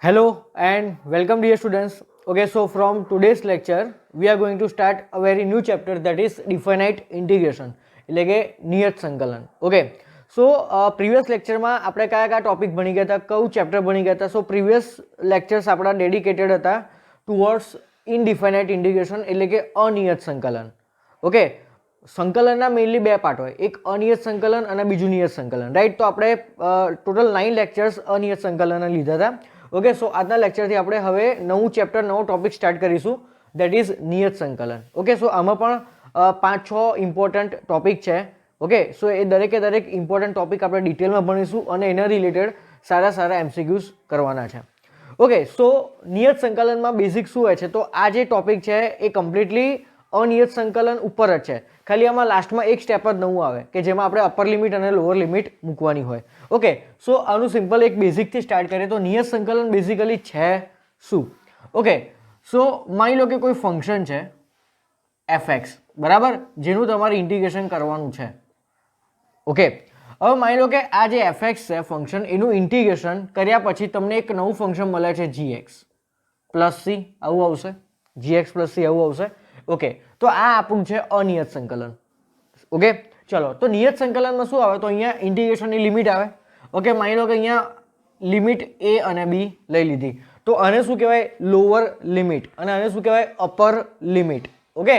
Hello and welcome dear students. Okay, so from today's lecture we are going to start a very new chapter, that is definite integration એટલે કે નિયત સંકલન. Okay, સો previous લેક્ચરમાં આપણે કયા કયા topic ભણી ગયા હતા, કયું ચેપ્ટર ભણી ગયા હતા. સો પ્રીવિયસ લેક્ચર્સ આપણા ડેડિકેટેડ હતા ટુવર્ડ્સ ઇનડિફાઇનાઇટ ઇન્ટિગ્રેશન એટલે કે અનિયત સંકલન. ઓકે, સંકલનના મેઇનલી બે પાર્ટ હોય, એક અનિયત સંકલન અને બીજું નિયત સંકલન, રાઈટ. તો આપણે ટોટલ 9 લેક્ચર્સ અનિયત સંકલનના લીધા હતા. ઓકે, સો આજના લેક્ચરથી આપણે હવે નવું ચેપ્ટર, નવો ટોપિક સ્ટાર્ટ કરીશું, દેટ ઇઝ નિયત સંકલન. ઓકે, સો આમાં પણ 5-6 ઇમ્પોર્ટન્ટ ટોપિક છે. ઓકે, સો એ દરેક ઇમ્પોર્ટન્ટ ટોપિક આપણે ડિટેલમાં ભણીશું અને એના રિલેટેડ સારા એમસીક્યુઝ કરવાના છે. ઓકે, સો નિયત સંકલનમાં બેઝિક શું હોય છે, તો આ જે ટોપિક છે એ કમ્પ્લીટલી અનિયત સંકલન ઉપર જ છે. ખાલી આમાં લાસ્ટમાં એક સ્ટેપ જ નવું આવે કે જેમાં આપણે અપર લિમિટ અને લોઅર લિમિટ મૂકવાની હોય. ઓકે, સો આનું સિમ્પલ એક બેઝિકથી સ્ટાર્ટ કરીએ તો નિયત સંકલન બેઝિકલી છે શું? ઓકે, સો માની લો કે કોઈ ફંક્શન છે fx, બરાબર, જેનું તમારે ઇન્ટિગ્રેશન કરવાનું છે. ઓકે, હવે માની લો કે આ જે fx છે ફંક્શન, એનું ઇન્ટિગ્રેશન કર્યા પછી તમને એક નવું ફંક્શન મળે છે gx પ્લસ c, આવું આવશે, gx પ્લસ c આવું આવશે. ઓકે, તો આ આપણું છે અનિયત સંકલન. ઓકે, ચલો, તો નિયત સંકલનમાં શું આવે, તો અહીંયા ઇન્ટિગ્રેશનની લિમિટ આવે. ઓકે, માની લો કે અહીંયા લિમિટ a અને b લઈ લીધી, તો આને શું કહેવાય, લોઅર લિમિટ, અને આને શું કહેવાય, અપર લિમિટ. ઓકે,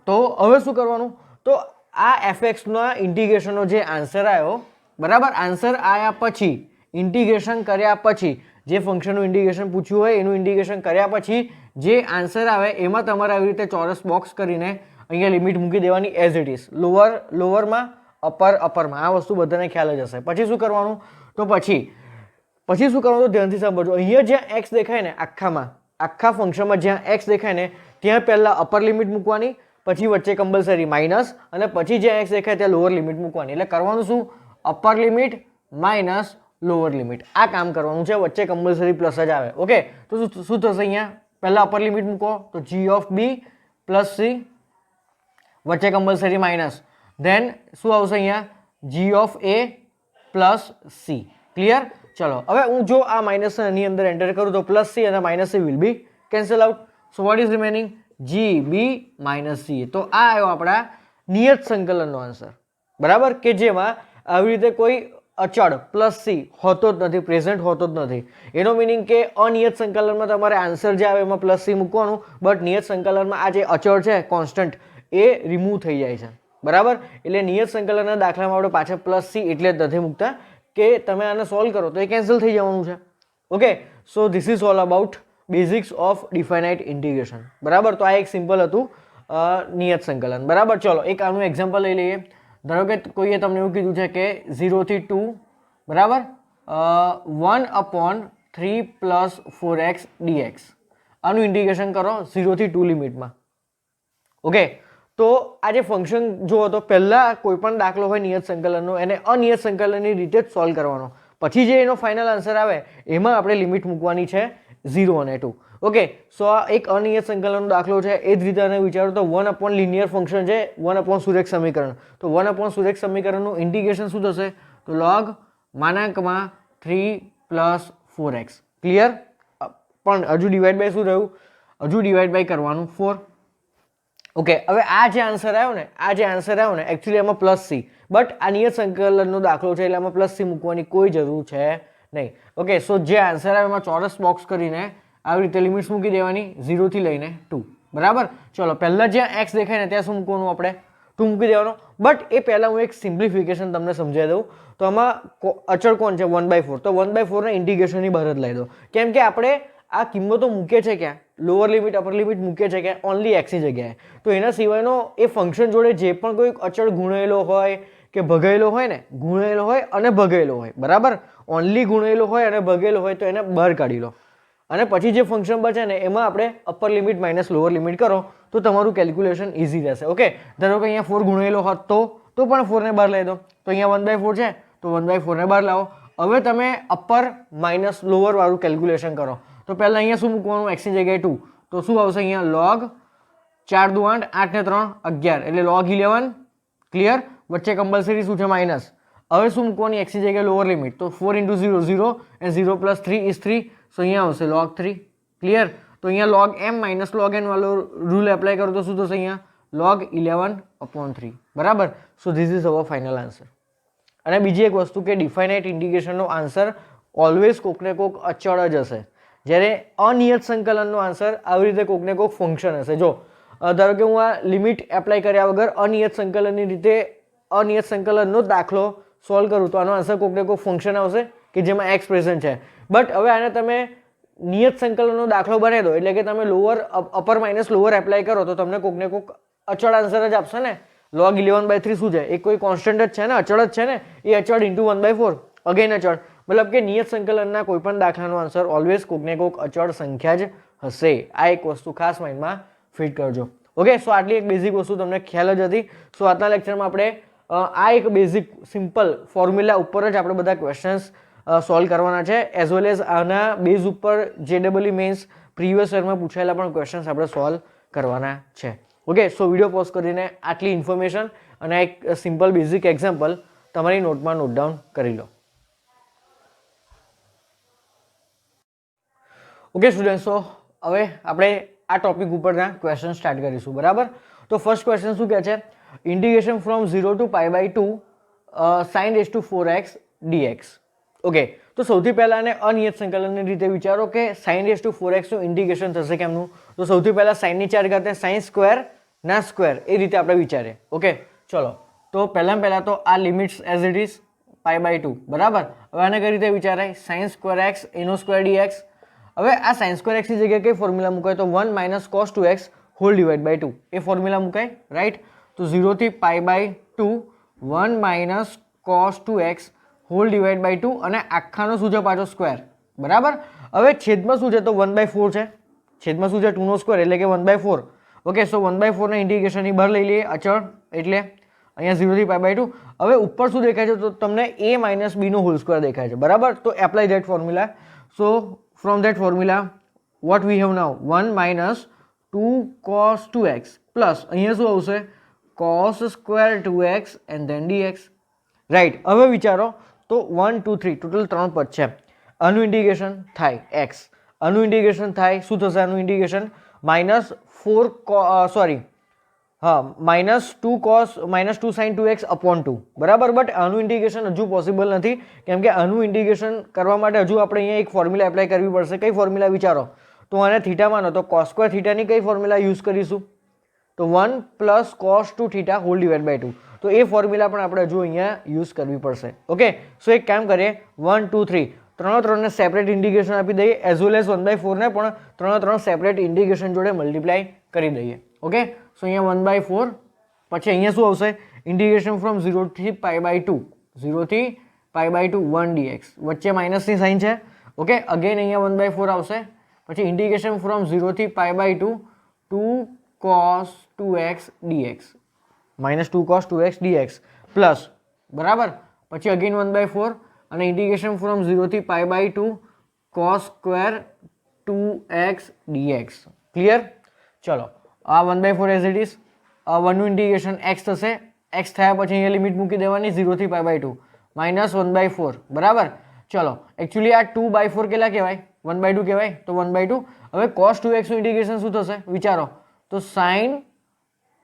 તો હવે શું કરવાનું, તો આ fxના ઇન્ટિગ્રેશનનો જે આન્સર આવ્યો, બરાબર, આન્સર આવ્યા પછી ઇન્ટિગ્રેશન કર્યા પછી જે ફંક્શનનું ઇન્ટિગ્રેશન પૂછ્યું હોય એનું ઇન્ટિગ્રેશન કર્યા પછી જે આન્સર આવે એમાં તમારે આવી રીતે ચોરસ બોક્સ કરીને અહીંયા લિમિટ મૂકી દેવાની એઝ ઇટ ઇઝ, લોઅરમાં, અપરમાં. આ વસ્તુ બધાને ખ્યાલ જ હશે. પછી શું કરવાનું, તો પછી શું કરવાનું, તો ધ્યાનથી સાંભળજો. અહીંયા જ્યાં એક્સ દેખાય ને, આખા ફંક્શનમાં જ્યાં એક્સ દેખાય ને ત્યાં પહેલાં અપર લિમિટ મૂકવાની, પછી વચ્ચે કમ્પલસરી માઇનસ, અને પછી જ્યાં એક્સ દેખાય ત્યાં લોઅર લિમિટ મૂકવાની. એટલે કરવાનું શું, upper limit minus lower limit, આ કામ કરવાનું છે. વચ્ચે કમ્પલસરી પ્લસ જ આવે. ઓકે, તો શું થશે, અહીંયા પહેલાં અપર લિમિટ મૂકો તો g of b plus c, વચ્ચે કમ્પલસરી માઇનસ, ધેન શું આવશે અહીંયા, g of a plus c. Clear? ચલો, હવે હું જો આ માઇનસ એની અંદર એન્ટર કરું તો પ્લસ c અને minus c will be cancel out. So what is remaining, g b minus c. તો આ આવ્યો આપણા નિયત સંકલનનો આન્સર, બરાબર, કે જેમાં આવી રીતે કોઈ અચળ પ્લસ સી હોતો જ નથી, પ્રેઝન્ટ હોતો જ નથી. એનો મિનિંગ કે અનિયત સંકલનમાં તમારે આન્સર જે આવે એમાં પ્લસ સી મૂકવાનું, બટ નિયત સંકલનમાં આ જે અચળ છે કોન્સ્ટન્ટ એ રિમૂવ થઈ જાય છે, બરાબર. એટલે નિયત સંકલનના દાખલામાં આપણે પાછળ પ્લસ સી એટલે જ નથી મૂકતા કે તમે આને સોલ્વ કરો તો એ કેન્સલ થઈ જવાનું છે. Okay, so this is all about basics of definite integration, બરાબર. તો આ એક સિમ્પલ હતું નિયત સંકલન, બરાબર. ચલો, એક આનું એક્ઝામ્પલ લઈ લઈએ. ધારો કે કોઈએ તમને એવું કીધું છે કે 0 થી 2, બરાબર, 1/3 પ્લસ 4x dx, આનું ઇન્ટિગ્રેશન કરો 0 થી 2 લિમિટમાં. ઓકે, તો આ જે ફંક્શન જુઓ તો પહેલાં કોઈ પણ દાખલો હોય નિયત સંકલનનો એને અનિયત સંકલનની રીતે જ સોલ્વ કરવાનો, પછી જે એનો ફાઇનલ આન્સર આવે એમાં આપણે લિમિટ મૂકવાની છે 0 અને 2. ઓકે, સો આ એક અનિયત સંકલનનો દાખલો છે. એ જ રીતે આને વિચારો તો 1 લિનિયર ફંક્શન છે, 1 સુરેખ સમીકરણ. તો 1 સુરેખ સમીકરણનું ઇન્ટિગ્રેશન શું થશે, તો log 3 પ્લસ 4x. ક્લિયર? પણ હજુ ડિવાઈડ બાય શું રહ્યું, હજુ ડિવાઈડ બાય કરવાનું 4. ઓકે, હવે આ જે આન્સર આવ્યો ને એકચ્યુઅલી એમાં પ્લસ સી, બટ આ નિયત સંકલનનો દાખલો છે એટલે આમાં પ્લસ સી મૂકવાની કોઈ જરૂર છે નહીં. ઓકે, સો જે આન્સર આવે એમાં ચોરસ બોક્સ કરીને આવી રીતે લિમિટ્સ મૂકી દેવાની 0 થી લઈને 2, બરાબર. ચલો, પહેલાં જ્યાં એક્સ દેખાય ને ત્યાં શું મૂકવાનું, આપણે 2 મૂકી દેવાનો. બટ એ પહેલાં હું એક સિમ્પ્લિફિકેશન તમને સમજાવી દઉં. તો આમાં અચળ કોણ છે, 1/4, તો 1/4 ઇન્ટિગ્રેશનની બહાર જ લઈ દો, કેમ કે આપણે આ કિંમતો મૂકીએ છે ક્યાં, લોઅર લિમિટ અપર લિમિટ મૂકીએ છે ક્યાં, ઓનલી એક્સની જગ્યાએ. તો એના સિવાયનો એ ફંક્શન જોડે જે પણ કોઈ અચળ ગુણેલો હોય કે ભગાયેલો હોય ને, ગુણેલો હોય અને ભગાયેલો હોય, બરાબર, ઓનલી ગુણેલો હોય અને ભગાયેલો હોય તો એને બહાર કાઢી લો, અને પછી જે ફંક્શન બચે ને એમાં આપણે upper limit minus lower limit કરો તો તમારું કેલ્ક્યુલેશન ઇઝી રહેશે. ઓકે, ધારો કે અહીંયા 4 ગુણેલો હોત તો પણ 4 ને બહાર લઈ દો, તો અહીંયા 1/4 છે તો 1/4 ને બહાર લાવો. હવે તમે અપર માઇનસ લોઅર વાળું કેલ્ક્યુલેશન કરો તો પહેલાં અહીંયા શું મૂકવાનું, એક્સની જગ્યાએ 2, તો શું આવશે અહીંયા log 4 દુ 8, 8 ને 3 11, એટલે log 11. ક્લિયર? વચ્ચે કમ્પલસરી શું છે, માઇનસ, હવે શું મૂકવાની એક્સની જગ્યાએ લોઅર લિમિટ, તો 4 ઇન્ટુ 0 0 એન્ડ 0 પ્લસ 3 ઇઝ 3, સો અહીંયા આવશે log 3. ક્લિયર? તો અહીંયા log m minus log n વાળો રૂલ એપ્લાય કરો તો શું થશે? અહીંયા log 11/3. બરાબર? સો this is hour final answer. અને બીજી એક વસ્તુ કે ડિફાઇનાઇટ ઇન્ટિગ્રેશનનો આન્સર ઓલવેઝ કોકને કોક અચળ જ હશે, જ્યારે અનિયત સંકલનનો આન્સર આવી રીતે કોકને કોક ફંક્શન હશે. જો ધારો કે હું આ લિમિટ એપ્લાય કર્યા વગર અનિયત સંકલનની રીતે અનિયત સંકલનનો દાખલો સોલ્વ કરું તો આનો આન્સર કોકને કોક ફંક્શન આવશે કે જેમાં એક્સ પ્રેઝન્ટ છે. બટ હવે આને તમે નિયત સંકલનનો દાખલો બનાવી દો, એટલે કે તમે અપર માઇનસ લોઅર એપ્લાય કરો તો તમને કોકને કોક અચળ આન્સર જ આપશે ને. log 11/3 શું છે? એ કોઈ કોન્સ્ટન્ટ જ છે ને, અચળ જ છે ને. એ અચળ ઇન્ટુ 1/4 અગેન અચળ, મતલબ કે નિયત સંકલનના કોઈ પણ દાખલાનો આન્સર ઓલવેઝ કોકને કોક અચળ સંખ્યા જ હશે. આ એક વસ્તુ ખાસ માઇન્ડમાં ફિટ કરજો. ઓકે, સો આટલી એક બેઝિક વસ્તુ તમને ખ્યાલ જ હતી. સો આજના લેક્ચરમાં આપણે આ એક બેઝિક સિમ્પલ ફોર્મ્યુલા ઉપર જ આપણે બધા ક્વેશ્ચન્સ સોલ્વ કરવાના છે, એઝ વેલ એઝ આના બેઝ ઉપર JEE મેન્સ પ્રીવિયસ યરમાં પૂછાયેલા પણ ક્વેશ્ચન્સ આપણે સોલ્વ કરવાના છે. ઓકે, સો વિડીયો પોઝ કરીને આટલી ઇન્ફોર્મેશન અને એક સિમ્પલ બેઝિક એક્ઝામ્પલ તમારી નોટમાં નોટ ડાઉન કરી લો. ઓકે સ્ટુડન્ટ, સો હવે આપણે આ ટોપિક ઉપરના ક્વેશ્ચન સ્ટાર્ટ કરીશું. બરાબર? તો ફર્સ્ટ ક્વેશ્ચન શું કહે છે? Integration from 0 to π/2 sin raised to 4x dx. Okay, તો સૌથી પહેલાં આને અનિયત સંકલનની રીતે વિચારો કે sin raised to 4x નું ઇન્ટિગ્રેશન થશે કેમનું? તો સૌથી પહેલાં સાઇનની 4 ઘાતે sin સ્ક્વેર ના સ્ક્વેર એ રીતે આપણે વિચારીએ. ઓકે, ચલો તો પહેલાં તો આ લિમિટ્સ એઝ ઇટ ઇઝ π/2. બરાબર? હવે આને કઈ રીતે વિચારાય? sin સ્ક્વેર x એનો સ્ક્વેર dx. હવે આ sin સ્ક્વેર x ની જગ્યાએ કઈ ફોર્મ્યુલા મુકાય? તો 1 minus cos 2x whole divide by 2 એ ફોર્મ્યુલા મુકાય. રાઈટ? તો 0 થી π/2 1 minus cos 2x whole divide by 2 અને આખાનો શું છે પાછો? સ્ક્વેર. બરાબર? હવે છેદમાં શું છે? તો 1/4 છે. છેદમાં શું છે? 2 નો સ્ક્વેર એટલે કે 1/4. ઓકે, સો 1/4 ના ઇન્ટિગ્રેશનની બહાર લઈ લઈએ અચળ, એટલે અહીંયા 0 થી π/2. હવે ઉપર શું દેખાય છે? તો તમને a માઇનસ b નો હોલ સ્ક્વેર દેખાય છે. બરાબર? તો apply that formula. So from that formula what we have now? 1 minus 2 cos 2x plus અહીંયા શું આવશે? cos square 2x and then dx. Right? હવે વિચારો તો 1 2 3 ટોટલ 3 પદ છે. આનું ઇન્ટિગ્રેશન થાય x, આનું ઇન્ટિગ્રેશન થાય શું થશે? આનું ઇન્ટિગ્રેશન -2 sin 2x upon 2. બરાબર? બટ આનું ઇન્ટિગ્રેશન હજુ પોસિબલ નથી, કેમ કે આનું ઇન્ટિગ્રેશન કરવા માટે હજુ આપણે અહીંયા એક ફોર્મ્યુલા એપ્લાય કરવી પડશે. કઈ ફોર્મ્યુલા વિચારો? તો આને થીટા માનો તો cos સ્ક્વેર થીટાની કઈ ફોર્મ્યુલા યુઝ કરીશું? તો 1 plus cos 2 theta whole divide by 2. તો એ ફોર્મ્યુલા પણ આપણે હજુ અહીંયા યુઝ કરવી પડશે. ઓકે, સો એક કામ કરીએ, 1 2 3 ત્રણે સેપરેટ ઇન્ટિગ્રેશન આપી દઈએ, એઝ વેલ એઝ 1/4 ને પણ ત્રણ સેપરેટ ઇન્ટિગ્રેશન જોડે મલ્ટીપ્લાય કરી દઈએ. ઓકે, સો અહીંયા 1/4 પછી અહીંયા શું આવશે? ઇન્ટિગ્રેશન ફ્રોમ 0 થી π/2 0 થી π/2 1 dx. વચ્ચે માઇનસની સાઇન છે. ઓકે, અગેન અહીંયા 1/4 આવશે. પછી ઇન્ટિગ્રેશન ફ્રોમ 0 થી π/2 2 cos 2x dx -2 cos 2x dx plus. બરાબર? પછી અગેન 1/4 અને ઇન્ટિગ્રેશન ફ્રોમ 0 થી π/2 cos square 2x dx. Clear? ચલો આ 1/4 એઝ ઇટ ઇઝ. 1 નું ઇન્ટિગ્રેશન x થશે. x થયા પછી અહીંયા લિમિટ મૂકી દેવાની 0 થી π/2 -1/4. બરાબર? ચલો એકચ્યુઅલી આ 2/4 કેટલા કહેવાય? 1/2 કહેવાય. તો 1/2. હવે cos 2x નું ઇન્ટિગ્રેશન શું થશે વિચારો? તો sin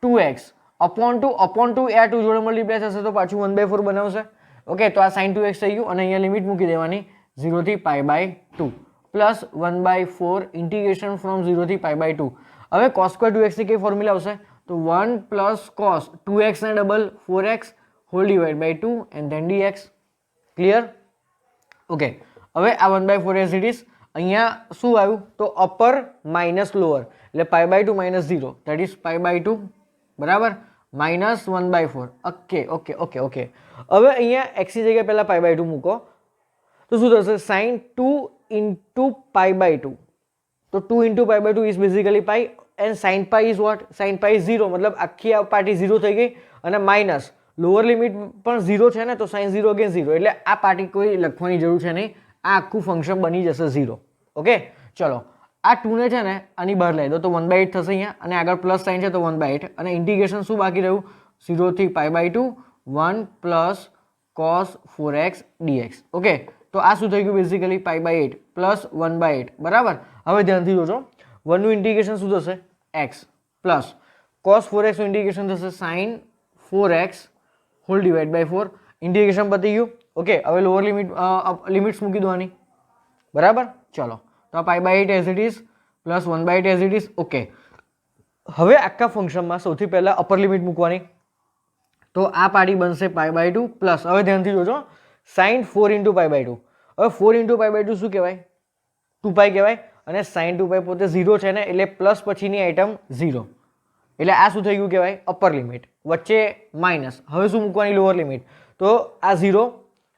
2x upon 2 એ આ 2 જોડે મલ્ટીપ્લાય થશે તો પાછું 1/4 બનાવશે. ઓકે, તો આ sin 2x થઈ ગયું અને અહીંયા લિમિટ મૂકી દેવાની 0 થી π/2 પ્લસ 1/4 ઇન્ટિગ્રેશન ફ્રોમ 0 થી π/2. હવે cos સ્ક્વેર 2x ની કઈ ફોર્મ્યુલા આવશે? તો 1 પ્લસ cos 2x ના double 4x whole divide by 2 and then dx. Clear? Okay, હવે આ 1/4 એઝ ઇટ ઇઝ. અહીંયા શું આવ્યું? તો અપર માઇનસ લોઅર એટલે π/2 -0 ધેટ ઇઝ π/2. બરાબર? -1/4. ઓકે. હવે અહીંયા x ની જગ્યાએ પહેલા π/2 મૂકો તો શું થશે? sin 2 into π/2. તો 2 into π/2 is basically pi and sin pi is what? Sin pi is 0, મતલબ આખી આ પાર્ટી 0 થઈ ગઈ અને માઇનસ લોઅર લિમિટ પણ 0 છે ને, તો sin 0 અગેન 0 એટલે આ પાર્ટી કોઈ લખવાની જરૂર છે નહીં. આ આખું ફંક્શન બની જશે 0. ઓકે, ચલો આ 2 ને છે ને આની બહાર લઈ દો તો 1/8 થશે અહીંયા અને આગળ પ્લસ સાઇન છે તો 1/8 અને ઇન્ટિગ્રેશન શું બાકી રહ્યું? 0 થી π/2 1 plus cos 4x dx. Okay, તો આ શું થઈ ગયું બેઝિકલી π/8 પ્લસ 1/8 બરાબર. હવે ધ્યાનથી જોજો, 1 નું ઇન્ટિગ્રેશન શું થશે x પ્લસ cos 4x નું ઇન્ટિગ્રેશન થશે sin 4x whole divide by 4. Integration પતી ગયું. ઓકે, હવે લોઅર લિમિટ્સ મૂકી દો આની બરાબર. ચલો, તો આ π/8 as it is plus 1/8 as it is. Okay, હવે આખા ફંક્શનમાં સૌથી પહેલા અપર લિમિટ મૂકવાની, તો આ પાડી બનશે π/2 પ્લસ, હવે ધ્યાનથી જોજો, sin 4 into π/2. હવે 4 into π/2 શું કહેવાય 2π કહેવાય, અને sin 2π પોતે 0 છે ને, એટલે પ્લસ પછીની આઈટમ 0, એટલે આ શું થઈ ગયું કહેવાય અપર લિમિટ, વચ્ચે માઇનસ. હવે શું મૂકવાની લોઅર લિમિટ, તો આ 0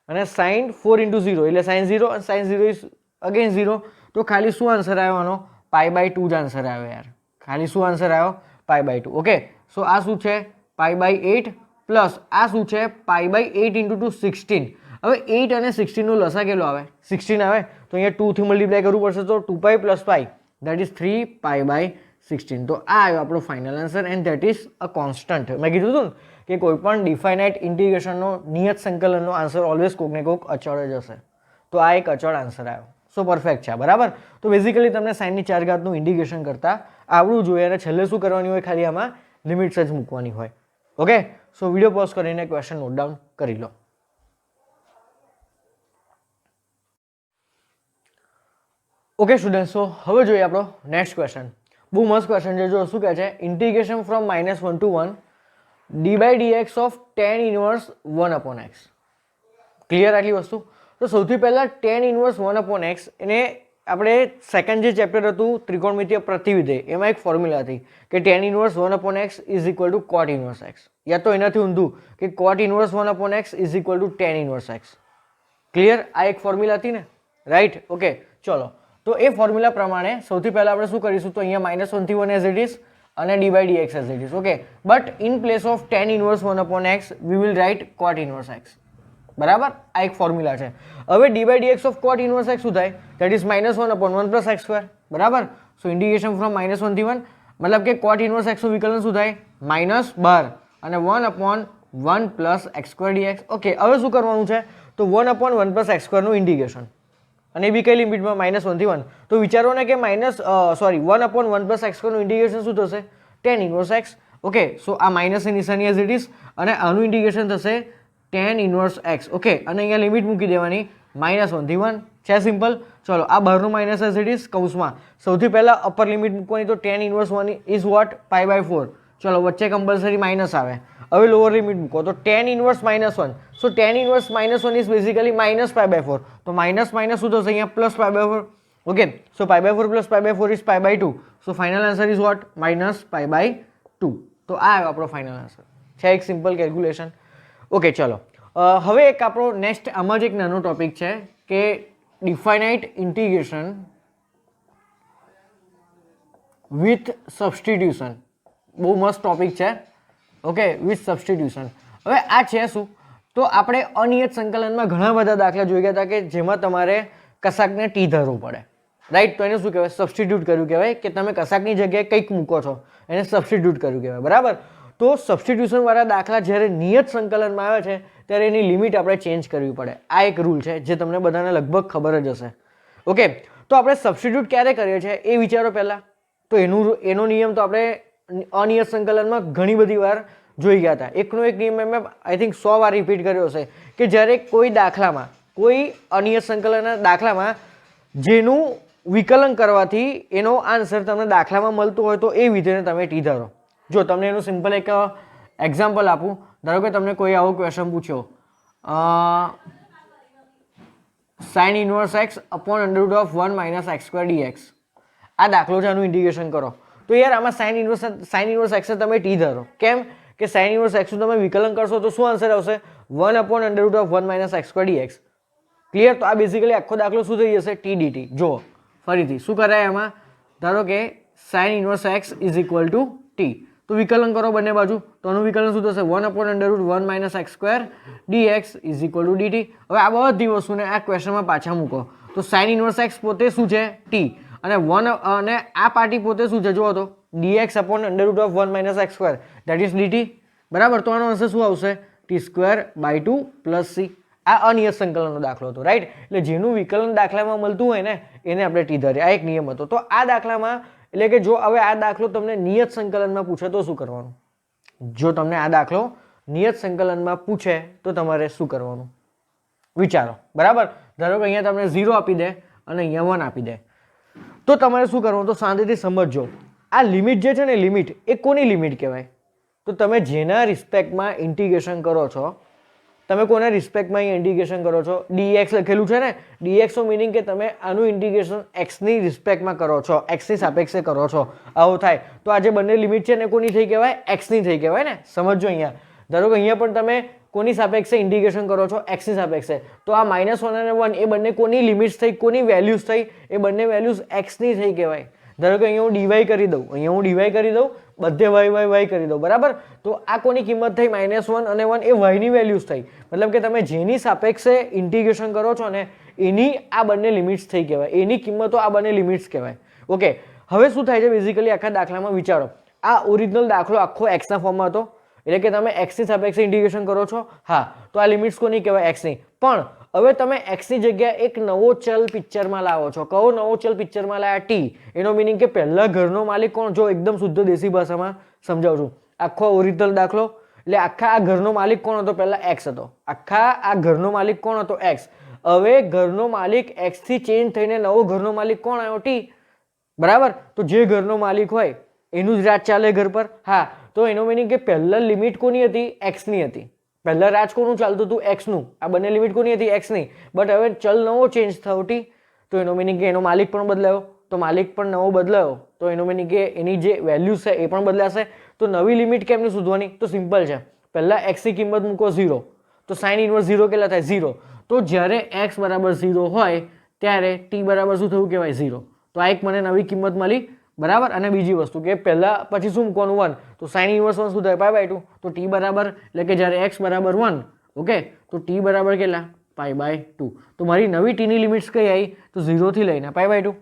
અને sin 4 into 0 એટલે sin 0 અને sin 0 ઇઝ અગેન 0. તો ખાલી શું આન્સર આવ્યો આનો π/2 જ આન્સર આવ્યો યાર, ખાલી શું આન્સર આવ્યો π/2. ઓકે, સો આ શું છે π/8 પ્લસ આ શું છે π/8 into 2 16. હવે 8 અને 16 નો લસા કેટલો આવે 16 આવે, તો અહીંયા 2 થી મલ્ટીપ્લાય કરવું પડશે, તો 2π પ્લસ π દેટ ઇઝ 3π/16. તો આ આવ્યો આપણો final answer and that is a constant. મેં કીધું હતું ને કે કોઈ પણ ડિફાઇનાઇટ ઇન્ટિગ્રેશનનો નિયત સંકલનનો આન્સર ઓલવેઝ કોઈક ને કોઈક અચળ જ હશે. તો આ એક અચળ આન્સર આવ્યો. સો પરફેક્ટ છે બરાબર. તો બેઝિકલી તમને સાઇનની 4 ઘાતનું ઇન્ટિગ્રેશન કરતા આવડવું જોઈએ, અને છેલ્લે શું કરવાની હોય ખાલી આમાં લિમિટ્સ જ મૂકવાની હોય. ઓકે, સો વિડીયો પોઝ કરીને ક્વેશ્ચન નોટ ડાઉન કરી લો. ઓકે સ્ટુડન્ટ, સો હવે જોઈએ આપણો નેક્સ્ટ ક્વેશ્ચન. બહુ મસ્ત ક્વેશ્ચન છે. જો શું કહે છે, integration from -1 to 1 d/dx of tan inverse 1/x. Clear આટલી વસ્તુ? તો સૌથી પહેલાં tan ઇનવર્સ 1/x એને આપણે સેકન્ડ જે ચેપ્ટર હતું ત્રિકોણમિતીય પ્રતિવિધેય, એમાં એક ફોર્મ્યુલા હતી કે tan inverse 1/x is equal two cot inverse x, યા તો એનાથી ઊંધું કે cot inverse 1/x is equal two tan inverse x. Clear? આ એક ફોર્મ્યુલા હતી ને, રાઈટ? ઓકે, ચલો, તો એ ફોર્મ્યુલા પ્રમાણે સૌથી પહેલા આપણે શું કરીશું, તો અહીંયા -1 થી 1 એઝ ઇટ ઇઝ અને d/dx as it is. Okay, but in place of tan inverse 1/x we will right cot inverse x. બરાબર, આ એક ફોર્મ્યુલા છે. હવે d/dx of cot inverse x શું થાય, દેટ ઇઝ -1/1 + x². બરાબર. સો ઇન્ટિગ્રેશન ફ્રોમ -1 થી 1 મતલબ કે cot ઇનવર્સ x નું વિકલન શું થાય -12 અને 1/1 + x² dx. ઓકે, હવે શું કરવાનું છે, તો 1/1 + x² નું ઇન્ટિગ્રેશન, અને એ બી કઈ લિમિટમાં -1 થી 1. તો વિચારો ને કે 1/1 + x² નું ઇન્ટિગ્રેશન શું થશે tan inverse x. Okay, so આ માઇનસની નિશાની એઝ ઇટ ઇઝ, અને આનું ઇન્ટિગ્રેશન થશે tan ઇનવર્સ x. ઓકે, અને અહીંયા લિમિટ મૂકી દેવાની -1 થી 1 છે, સિમ્પલ. ચલો, આ બહારનું માઇનસ એઝ ઇટ ઇઝ કૌંસમાં સૌથી પહેલા અપર લિમિટ મૂકવાની, તો tan ઇનવર્સ 1 ઇઝ વોટ π/4. ચલો, વચ્ચે કમ્પલસરી માઇનસ આવે. હવે લોઅર લિમિટ મૂકો, તો tan inverse -1. So tan inverse -1 is basically -π/4. તો માઇનસ માઇનસ શું થશે અહીંયા +π/4. Okay, so π/4 + π/4 is π/2. So final answer is what -π/2. તો આ આવ્યો આપણો ફાઇનલ આન્સર. છે એક સિમ્પલ કેલ્ક્યુલેશન. ઓકે, ચલો, હવે એક આપણો નેક્સ્ટ આમાં જ એક નાનો ટોપિક છે કે ડિફાઇનાઇટ ઇન્ટિગ્રેશન વિથ સબસ્ટિટ્યુશન. બહુ મસ્ત ટોપિક છે. Okay, with substitution. હવે આ છે શું, તો આપણે અનિયત સંકલનમાં ઘણા બધા દાખલા જોઈ ગયા હતા કે જેમાં તમારે કશાકને ટી ધરવું પડે, રાઈટ? તો એને શું કહેવાય, સબસ્ટિટ્યુટ કર્યું કહેવાય, કે તમે કશાકની જગ્યાએ કંઈક મૂકો છો, એને સબસ્ટિટ્યુટ કર્યું કહેવાય. બરાબર. તો સબસ્ટિટ્યુશન વાળા દાખલા જ્યારે નિયત સંકલનમાં આવે છે ત્યારે એની લિમિટ આપણે ચેન્જ કરવી પડે. આ એક રૂલ છે જે તમને બધાને લગભગ ખબર જ હશે. ઓકે, તો આપણે સબસ્ટિટ્યુટ ક્યારે કરીએ છીએ એ વિચારો પહેલાં. તો એનો નિયમ તો આપણે અનિયત સંકલનમાં ઘણી બધી વાર જોઈ ગયા હતા. એકનો એક નિયમ મેં આઈ થિંક 100 વાર રિપીટ કર્યો હશે કે જ્યારે કોઈ દાખલામાં, કોઈ અનિયત સંકલનના દાખલામાં જેનું વિકલન કરવાથી એનો આન્સર તમને દાખલામાં મળતો હોય તો એ વિધેયને તમે ટી ધરો. જો તમને એનું સિમ્પલ એક એક્ઝામ્પલ આપું, ધારો કે તમને કોઈ આવો ક્વેશ્ચન પૂછ્યો, sin inverse x / √1 - x² dx. આ દાખલો છે, આનું ઇન્ટિગ્રેશન કરો. તો યાર આમાં sin ઇનવર્સ x તમે ટી ધરો. કેમ કે sin ઇનવર્સ x નું તમે વિકલન કરશો તો શું આન્સર આવશે 1/√1 - x² dx. ક્લિયર? તો આ બેઝિકલી આખો દાખલો શું થઈ જશે t dt. જો ફરીથી શું કરાય એમાં, ધારો કે sin inverse x is equal to t, તો વિકલન કરો બંને બાજુ, તો આનું વિકલન શું થશે 1/√1 - x² dx is equal two dt. હવે આ બધી વસ્તુને આ ક્વેશ્ચનમાં પાછા મૂકો, તો sin ઇનવર્સ x પોતે શું છે t, અને અને આ પાર્ટી પોતે શું છે જુઓ તો dx/√1 - x² that is dt. બરાબર. તો આનો આન્સર શું આવશે t² + c. આ અનિયત સંકલનનો દાખલો હતો, રાઈટ. એટલે જેનું વિકલન દાખલામાં મળતું હોય ને એને આપણે ટી ધરીએ. આ એક નિયમ હતો. તો આ દાખલામાં એટલે કે જો હવે આ દાખલો તમને નિયત સંકલનમાં પૂછે તો શું કરવાનું? જો તમને આ દાખલો નિયત સંકલનમાં પૂછે તો તમારે શું કરવાનું વિચારો, બરાબર. ધારો કે અહીંયા તમને 0 આપી દે અને અહીંયા 1 આપી દે, તો તમારે શું કરવાનું? તો શાંતિથી સમજજો. આ લિમિટ જે છે ને, લિમિટ એ કોની લિમિટ કહેવાય? તો તમે જેના રિસ્પેક્ટમાં ઇન્ટિગ્રેશન કરો છો, તમે કોના રિસ્પેક્ટમાં અહીં ઇન્ટિગ્રેશન કરો છો? dx લખેલું છે ને, dx નો મિનિંગ કે તમે આનું ઇન્ટિગ્રેશન x ની રિસ્પેક્ટમાં કરો છો, x ની સાપેક્ષે કરો છો. આવું થાય તો આ જે બંને લિમિટ છે ને કોની થઈ કહેવાય? x ની થઈ કહેવાય ને. સમજો અહીંયા. ધારો કે અહીંયા પણ તમે કોની સાપેક્ષે ઇન્ટિગ્રેશન કરો છો? x ની સાપેક્ષે. તો આ -1 અને 1 એ બંને કોની લિમિટ્સ થઈ, કોની વેલ્યુઝ થઈ? એ બંને વેલ્યુઝ x ની થઈ કહેવાય. ધારો કે અહીંયા હું dy કરી દઉં, અહીંયા હું dy કરી દઉં, બધે y કરી દઉં, બરાબર. તો આ કોની કિંમત થઈ? -1 અને 1 એ y ની વેલ્યુઝ થઈ. મતલબ કે તમે જેની સાપેક્ષે ઇન્ટિગ્રેશન કરો છો ને એની આ બંને લિમિટ્સ થઈ કહેવાય, એની કિંમતો આ બંને લિમિટ્સ કહેવાય. ઓકે, હવે શું થાય છે બેઝિકલી આખા દાખલામાં વિચારો. આ ઓરિજિનલ દાખલો આખો x ના ફોર્મમાં હતો, એટલે કે તમે x ની સાપેક્ષે ઇન્ટિગ્રેશન કરો છો. હા, તો આ લિમિટ્સ કોની કહેવાય? x ની. પણ હવે તમે x ની જગ્યાએ એક નવો ચલ પિક્ચરમાં લાવો છો. કયો નવો ચલ પિક્ચરમાં લાવ્યા? t. એનો મિનિંગ કે પહેલા ઘરનો માલિક કોણ? જો એકદમ શુદ્ધ દેશી ભાષામાં સમજાવું છું. આખો ઓરિજિનલ દાખલો એટલે આખા આ ઘરનો માલિક કોણ હતો? પહેલા x હતો. આખા આ ઘરનો માલિક કોણ હતો? x. હવે ઘરનો માલિક x થી ચેન્જ થઈને નવો ઘરનો માલિક કોણ આવ્યો? t, બરાબર. તો જે ઘરનો માલિક હોય એનું જ રાજ ચાલે ઘર પર. હા, તો એનો મિનિંગ કે પહેલા લિમિટ કોની હતી? x ની હતી. પહેલા રાજ કોનું ચાલતું હતું? x નું. આ બંને લિમિટ કોની હતી? x ની. બટ હવે ચલ નવો ચેન્જ થયો t, તો એનો મિનિંગ કે એનો માલિક પણ બદલાયો. તો માલિક પણ નવો બદલાયો તો એનો મિનિંગ કે એની જે વેલ્યુ છે એ પણ બદલાશે. તો નવી લિમિટ કેમની શોધવાની? તો સિમ્પલ છે. પહેલા x ની કિંમત મૂકો 0, તો sin ઇન્વર્સ 0 કેટલા થાય? 0. તો જ્યારે x બરાબર 0 હોય ત્યારે t બરાબર શું થયું કહેવાય? 0. તો આ એક મને નવી કિંમત મળી, બરાબર. અને બીજી વસ્તુ કે પહેલા પછી શું મૂકવાનું? 1. તો sin ઇન્વર્સ 1 શું થાય? π/2. તો t બરાબર એટલે કે જ્યારે x બરાબર 1, ઓકે, તો t બરાબર કેટલા? π/2. તો મારી નવી t ની લિમિટ્સ કઈ આવી? તો 0 થી લઈને π/2.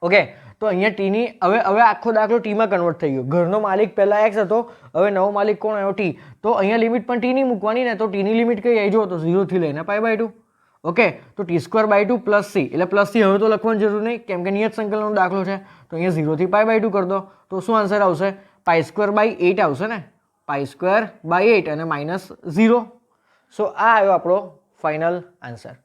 ઓકે, તો અહીંયા t ની હવે આખો દાખલો t માં કન્વર્ટ થઈ ગયો. ઘરનો માલિક પહેલા x હતો, હવે નવો માલિક કોણ આવ્યો? t. તો અહીંયા લિમિટ પણ t ની મૂકવાની ને, તો t ની લિમિટ કઈ આવી? જો તો 0 થી લઈને π/2. ઓકે, તો t² / 2 + c. એટલે પ્લસ c હવે તો લખવાની જરૂર નહીં કેમ કે નિયત સંકલનનો દાખલો છે. તો અહીંયા 0 થી π/2 કરી દો તો શું આન્સર આવશે? π² / 8 આવશે ને. π² / 8 અને -0. સો આ આવ્યો આપણો ફાઇનલ આન્સર.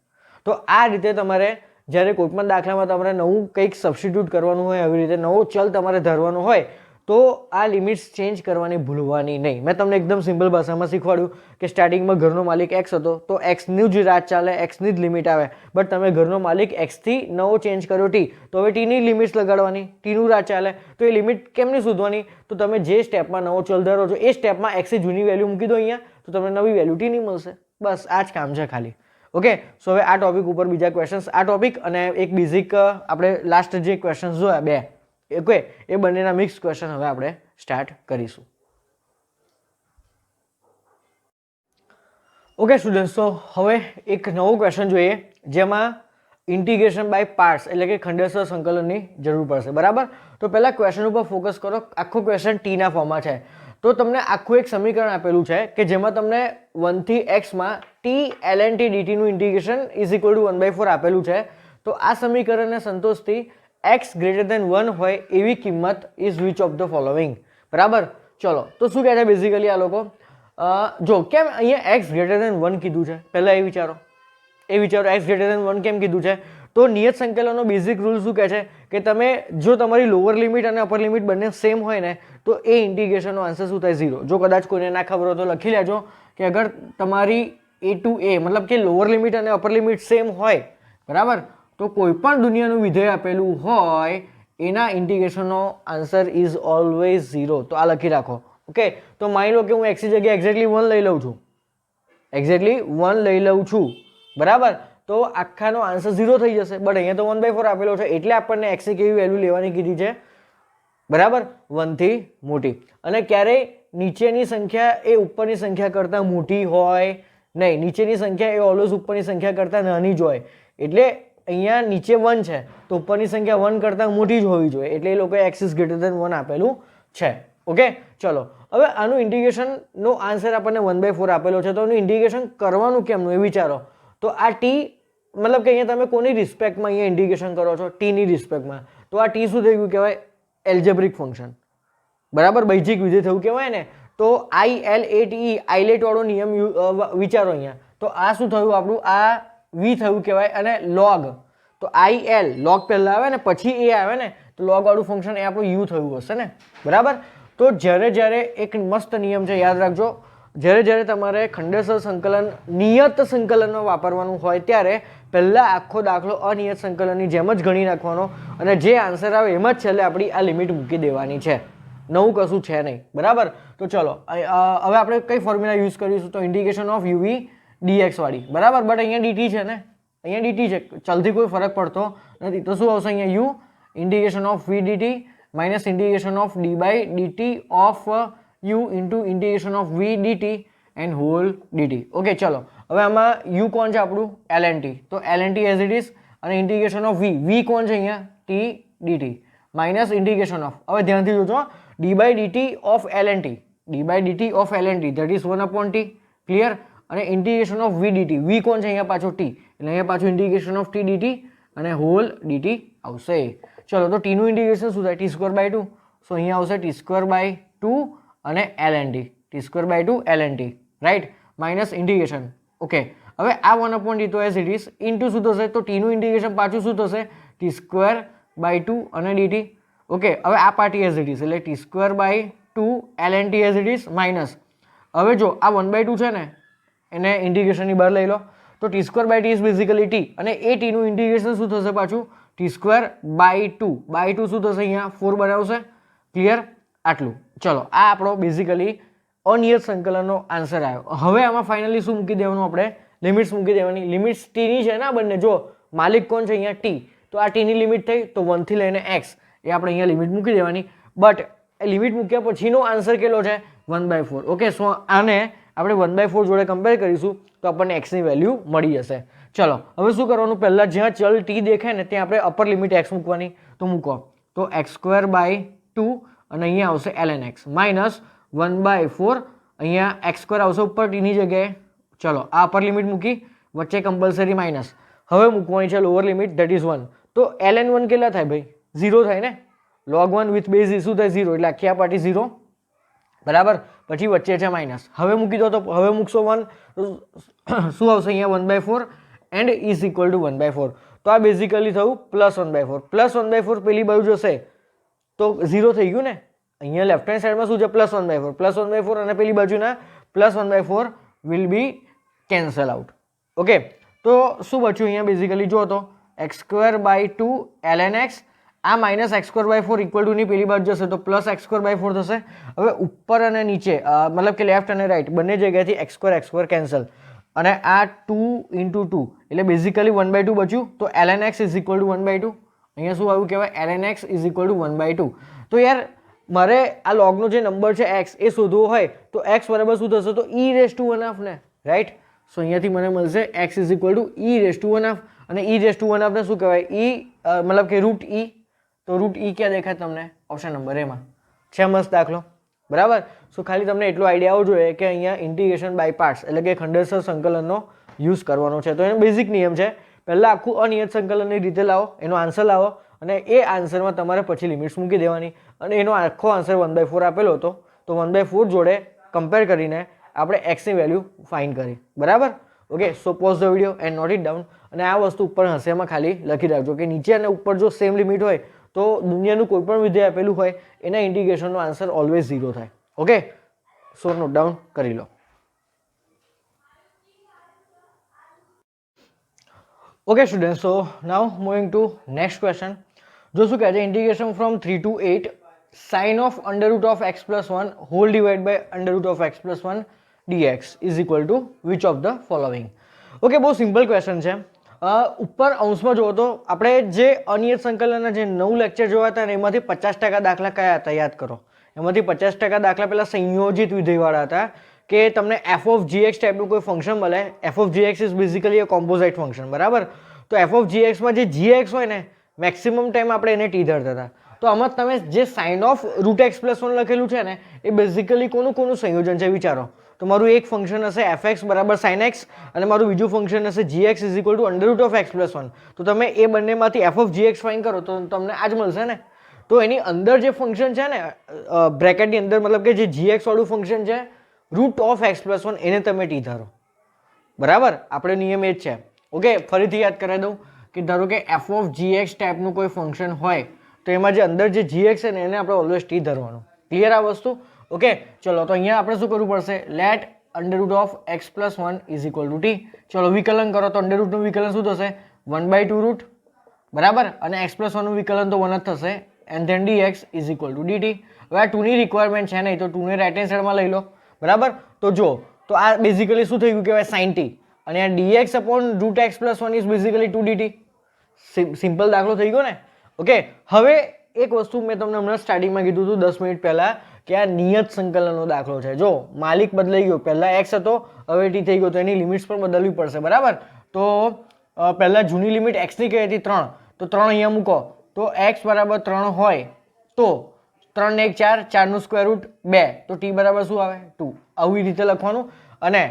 તો આ રીતે તમારે જ્યારે કોઈ પણ દાખલામાં તમારે નવું કંઈક સબસ્ટિટ્યુટ કરવાનું હોય, આવી રીતે નવો ચલ તમારે ધરવાનો હોય તો આ લિમિટ્સ ચેન્જ કરવાની ભૂલવાની નહીં. મેં તમને એકદમ સિમ્પલ ભાષામાં શીખવાડ્યું કે સ્ટાર્ટિંગમાં ઘરનો માલિક x હતો તો xનું જ રાજ ચાલે, xની જ લિમિટ આવે. બટ તમે ઘરનો માલિક x થી નવો ચેન્જ કર્યો t, તો હવે tની લિમિટ્સ લગાડવાની, tનું રાજ ચાલે. તો એ લિમિટ કેમની શોધવાની? તો તમે જે સ્ટેપમાં નવો ચલ ધરો છો એ સ્ટેપમાં x ની જૂની વેલ્યુ મૂકી દો અહીંયા, તો તમને નવી વેલ્યુ tની મળશે. બસ આ જ કામ છે ખાલી. ઓકે, સો હવે આ ટોપિક ઉપર બીજા ક્વેશ્ચન્સ, આ ટોપિક અને એક બેઝિક આપણે લાસ્ટ જે ક્વેશ્ચન્સ જોયા 2, ઓકે, એ બંનેના મિક્સ ક્વેશ્ચન હવે આપણે સ્ટાર્ટ કરીશું. ઓકે સ્ટુડન્ટ્સ, તો હવે એક નવો ક્વેશ્ચન જોઈએ જેમાં ઇન્ટિગ્રેશન બાય પાર્ટ્સ એટલે કે ખંડેસર સંકલનની જરૂર પડશે, બરાબર. તો પહેલા ક્વેશ્ચન ઉપર ફોકસ કરો. આખો ક્વેશ્ચન ટી ના ફોર્મમાં છે. તો તમને આખું એક સમીકરણ આપેલું છે કે જેમાં તમને 1 થી x માં t ln t dt નું ઇન્ટિગ્રેશન = 1/4 આપેલું છે. તો આ સમીકરણને સંતોષતી x > 1 હોય એવી કિંમત is which of the following, બરાબર. ચલો, તો શું કહે છે બેઝિકલી આ લોકો? જો કેમ અહીંયા x > 1 કીધું છે, પહેલા એ વિચારો x > 1 કેમ કીધું છે? તો નિયત સંકલનનો બેઝિક રૂલ શું કહે છે કે તમે જો તમારી લોઅર લિમિટ અને અપર લિમિટ બંને સેમ હોય ને તો એ ઇન્ટિગ્રેશનનો આન્સર શું થાય? 0. જો કદાચ કોઈને ના ખબર હોય તો લખી લેજો કે અગર તમારી a to a મતલબ કે લોઅર લિમિટ અને અપર લિમિટ સેમ હોય, બરાબર, તો કોઈ પણ દુનિયાનું વિધેય આપેલું હોય એના ઇન્ટિગ્રેશનનો આન્સર ઇઝ ઓલવેઝ 0. તો આ લખી રાખો. ઓકે, તો માની લો કે હું x ની જગ્યાએ એક્ઝેક્ટલી 1 લઈ લઉં છું, બરાબર. તો આખાનો આન્સર 0 થઈ જશે. બટ અહીંયા તો 1/4 આપેલો છે એટલે આપણને x ની કેવી વેલ્યુ લેવાની કીધી છે, બરાબર, 1 થી મોટી. અને ક્યારેય નીચેની સંખ્યા એ ઉપરની સંખ્યા કરતાં મોટી હોય નહીં, નીચેની સંખ્યા એ ઓલવેઝ ઉપરની સંખ્યા કરતાં નાની જ હોય. એટલે અહીંયા નીચે 1 છે તો ઉપરની સંખ્યા 1 કરતાં મોટી જ હોવી જોઈએ, એટલે એ લોકોએ x > 1 આપેલું છે. ઓકે ચલો હવે આનું ઇન્ટિગ્રેશનનો આન્સર આપણને 1/4 આપેલો છે તો આનું ઇન્ટિગ્રેશન કરવાનું કેમનું એ વિચારો તો આ ટી મતલબ કે અહીંયા તમે કોની રિસ્પેક્ટમાં અહીંયા ઇન્ટિગ્રેશન કરો છો ટીની રિસ્પેક્ટમાં તો આ ટી શું થઈ ગયું કહેવાય એલ્જેબ્રિક ફંક્શન બરાબર બૈજિક વિધેય થયું કહેવાય ને તો ILATE આઇલેટ વાળો નિયમ વિચારો અહીંયા તો આ શું થયું આપણું આ v થયું કહેવાય અને log તો IL log પહેલા આવે ને પછી a આવે ને તો log વાળું ફંક્શન એ આપણું u થયું હશે ને બરાબર તો જ્યારે એક મસ્ત નિયમ છે યાદ રાખજો જ્યારે તમારે ખંડેસર સંકલન નિયત સંકલનમાં વાપરવાનું હોય ત્યારે પહેલા આખો દાખલો અનિયત સંકલનની જેમ જ ગણી નાખવાનો અને જે આન્સર આવે એમાં જ છેલ્લે આપણી આ લિમિટ મૂકી દેવાની છે નવું કશું છે નહીં બરાબર તો ચલો હવે આપણે કઈ ફોર્મ્યુલા યુઝ કરીશું તો ઇન્ટિગ્રેશન ઓફ uv dx વાળી બરાબર બટ અહીંયા dt છે ને અહીંયા dt છે ચલથી કોઈ ફરક પડતો નથી તો શું આવશે અહીંયા u integration of v dt minus integration of d by dt ઓફ u into integration of v dt and whole dt okay ચલો હવે આમાં u કોણ છે આપણું ln t તો ln t as it is અને ઇન્ટિગ્રેશન ઓફ v કોણ છે અહીંયા t dt minus integration of હવે ધ્યાનથી જોજો d by dt of ln t d by dt of ln t that is 1 upon t clear અને integration of v dt v કોણ છે અહીંયા પાછો t એટલે અહીંયા પાછું ઇન્ટિગ્રેશન ઓફ t dt અને હોલ dt આવશે ચલો તો t નું ઇન્ટિગ્રેશન શું થાય t²/2 સો અહીંયા આવશે t²/2 અને ln t t²/2 ln t right minus integration okay હવે આ 1 upon t તો એઝ ઇટ ઇઝ ઇન્ટુ શું થશે તો t નું ઇન્ટિગ્રેશન પાછું શું થશે t²/2 અને dt ઓકે હવે આ પાર્ટ એઝ ઇટ ઇઝ એટલે t²/2 ln t as it is minus હવે જો આ 1/2 છે ને એને ઇન્ટિગ્રેશનની બહાર લઈ લો તો t²/t ઇઝ બેઝિકલી t અને એ t નું ઇન્ટિગ્રેશન શું થશે પાછું t²/2 શું થશે અહીંયા 4 બનાવશે ક્લિયર આટલું ચલો આ આપણો બેઝિકલી અનિયત સંકલનનો આન્સર આવ્યો હવે આમાં ફાઇનલી શું મૂકી દેવાનું આપણે લિમિટ્સ મૂકી દેવાની લિમિટ્સ t ની છે ને આ બંને જો માલિક કોણ છે અહીંયા t તો આ t ની લિમિટ થઈ તો 1 થી લઈને x એ આપણે અહીંયા લિમિટ મૂકી દેવાની બટ એ લિમિટ મૂક્યા પછીનો આન્સર કેટલો છે 1/4 ઓકે સો આને આપણે 1/4 જોડે કમ્પેર કરીશું તો આપણને x ની વેલ્યુ મળી જશે ચલો હવે શું કરવાનું પહેલા જ્યાં ચલ t દેખાય ને ત્યાં આપણે અપર લિમિટ x મૂકવાની તો મૂકો તો x²/2 અને અહીંયા આવશે ln x માઇનસ 1/4 અહીંયા x² આવશે ઉપર t ની જગ્યાએ ચલો આ અપર લિમિટ મૂકી વચ્ચે કમ્પલસરી માઇનસ હવે મૂકવાની છે લોઅર લિમિટ ધેટ ઇઝ 1 તો ln1 કેટલા થાય ભાઈ 0 થાય ને log 1 વિથ બેઝ શું થાય 0 એટલે આખી આ પાર્ટી 0 બરાબર પછી વચ્ચે છે માઇનસ હવે મૂકી દો તો હવે મૂકશો 1 શું આવશે અહીંયા 1/4 એન્ડ ઇઝ ઇક્વલ ટુ 1/4 તો આ બેઝિકલી થયું +1/4 પેલી બાજુ જશે તો 0 થઈ ગયું ને અહીંયા લેફ્ટ હેન્ડ સાઈડમાં શું છે +1/4 અને પેલી બાજુના +1/4 will be cancel out okay તો શું બચ્યું અહીંયા બેઝિકલી જો તો x²/2 ln x આ માઇનસ x²/4 ઇક્વલ ટુ ની પેલી બાજુ જશે તો પ્લસ x²/4 થશે હવે ઉપર અને નીચે મતલબ કે લેફ્ટ અને રાઈટ બંને જગ્યાએથી x² કેન્સલ અને આ 2 × 2 એટલે બેઝિકલી 1/2 બચ્યું તો ln x is equal to 1/2 અહીંયા શું આવ્યું કહેવાય ln x is equal to 1/2 તો યાર મારે આ લોગનો જે નંબર છે x એ શોધવો હોય તો x બરાબર શું થશે તો e⁻1/2 ને રાઈટ સો અહીંયાથી મને મળશે x is equal two e⁻1/2 અને e⁻1/2 ને શું કહેવાય મતલબ કે √e તો √e ક્યાં દેખાય તમને ઓપ્શન નંબર એમાં છે મસ્ત દાખલો બરાબર સો ખાલી તમને એટલો આઈડિયા આવવો જોઈએ કે અહીંયા ઇન્ટિગ્રેશન બાય પાર્ટ્સ એટલે કે ખંડેસર સંકલનનો યુઝ કરવાનો છે તો એનો બેઝિક નિયમ છે પહેલાં આખું અનિયત સંકલનની રીતે લાવો એનો આન્સર લાવો અને એ આન્સરમાં તમારે પછી લિમિટ્સ મૂકી દેવાની અને એનો આખો આન્સર 1/4 આપેલો હતો તો 1/4 જોડે કમ્પેર કરીને આપણે એક્સની વેલ્યુ ફાઇન્ડ કરી બરાબર okay so pause the video and note it down અને આ વસ્તુ ઉપર હસેમાં ખાલી લખી રાખજો કે નીચે અને ઉપર જો સેમ લિમિટ હોય તો દુનિયાનું કોઈ પણ વિધેય આપેલું હોય એના ઇન્ટિગ્રેશનનો આન્સર ઓલવેઝ 0 થાય ઓકે સો નોટ ડાઉન કરી લો okay student so now moving to next question જો શું કહે છે integration from 3 to 8 sin of √(x+1) whole divided by √(x+1) dx is equal to which of the following okay બહુ simple question છે ઉપર અંશમાં જોવો તો આપણે જે અનિયત સંકલનના જે 9 લેક્ચર જોયા હતા ને એમાંથી 50% દાખલા કયા હતા યાદ કરો એમાંથી 50% દાખલા પેલા સંયોજિત વિધેયવાળા હતા કે તમને f of gx ટાઈપનું કોઈ ફંક્શન મળે f of gx is basically a composite function બરાબર તો f of gx માં જે gx હોય ને મેક્સિમમ ટાઈમ આપણે એને t ધરતા હતા તો આમાં તમે જે sine of root x plus 1 લખેલું છે ને એ બેઝિકલી કોનું સંયોજન છે વિચારો. તો મારું એક ફંક્શન હશે એફ એક્સ બરાબર સાઇન એક્સ અને મારું બીજું ફંક્શન હશે g x is equal to under root of x plus 1. તો તમે એ બંનેમાંથી f of g x find કરો તો તમને આ જ મળશે ને. તો એની અંદર જે ફંક્શન છે ને બ્રેકેટની અંદર મતલબ કે જે જી એક્સ વાળું ફંક્શન છે રૂટ ઓફ એક્સ પ્લસ 1 એને તમે ટી ધારો. બરાબર, આપણે નિયમ એ જ છે. ઓકે, ફરીથી યાદ કરાવી દઉં કે ધારો કે એફ ઓફ જી એક્સ ટાઈપનું કોઈ ફંક્શન હોય તો એમાં જે અંદર જે જી એક્સ છે ને એને આપણે ઓલવેઝ ટી ધરવાનું. ક્લિયર આ વસ્તુ? ઓકે, ચલો તો અહીંયા આપણે શું કરવું પડશે? Let under root of x plus 1 is equal to t. ચલો વિકલન કરો તો અંડર રૂટનું વિકલન શું થશે? 1/2 રૂટ. બરાબર, અને એક્સ પ્લસ 1નું વિકલન તો 1 જ થશે and then dx is equal two dt. હવે આ 2ની રિક્વાયરમેન્ટ છે નહીં તો 2ને રાઇટ હેન્ડ સાઈડમાં લઈ લો. બરાબર, તો જો તો આ બેઝિકલી શું થઈ ગયું કહેવાય? Sine t. અને આ dx upon root x plus 1 is basically 2dt. Simple દાખલો થઈ ગયો ને. ઓકે, હવે એક વસ્તુ મેં તમને હમણાં સ્ટાર્ટિંગમાં કીધું હતું 10 મિનિટ પહેલાં કે આ નિયત સંકલનનો દાખલો છે. જો માલિક બદલાઈ ગયો, પહેલાં એક્સ હતો હવે ટી થઈ ગયો તો એની લિમિટ્સ પણ બદલવી પડશે. બરાબર, તો પહેલાં જૂની લિમિટ એક્સની કઈ હતી? 3. તો 3 અહીંયા મૂકો તો એક્સ બરાબર 3 હોય તો 3 ને 1 4, 4નું સ્ક્વેર રૂટ 2 તો ટી બરાબર શું આવે? 2. આવી રીતે લખવાનું. અને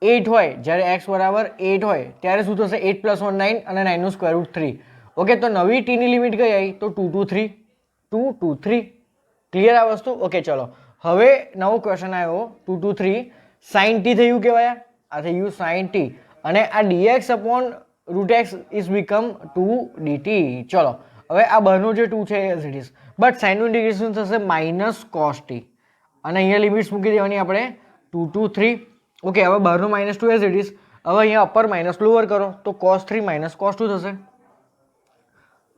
8 હોય, જ્યારે એક્સ બરાબર 8 હોય ત્યારે શું થશે? 8 + 1 9 અને 9નું સ્ક્વેર રૂટ 3. ઓકે, તો નવી ટીની લિમિટ કઈ આવી? તો 2 2 3 2 2 3. ક્લિયર આ વસ્તુ? ઓકે, ચલો હવે નવો ક્વેશ્ચન આવ્યો 2 2 3 સાઇન ટી થયું કહેવાય. આ થઈ ગયું સાઇન ટી અને આ dx upon root X is become 2 dt. ચલો હવે આ બહારનો જે 2 છે એઝ ઇટ ઇઝ, બટ સાઇનનું ઇન્ટિગ્રેશન થશે માઇનસ કોસ ટી અને અહીંયા લિમિટ્સ મૂકી દેવાની આપણે 2 2 3. ઓકે, હવે બહારનું -2 એઝ ઇટ ઇઝ. હવે અહીંયા અપર માઇનસ લોઅર કરો તો cos 3 માઇનસ cos 2 થશે.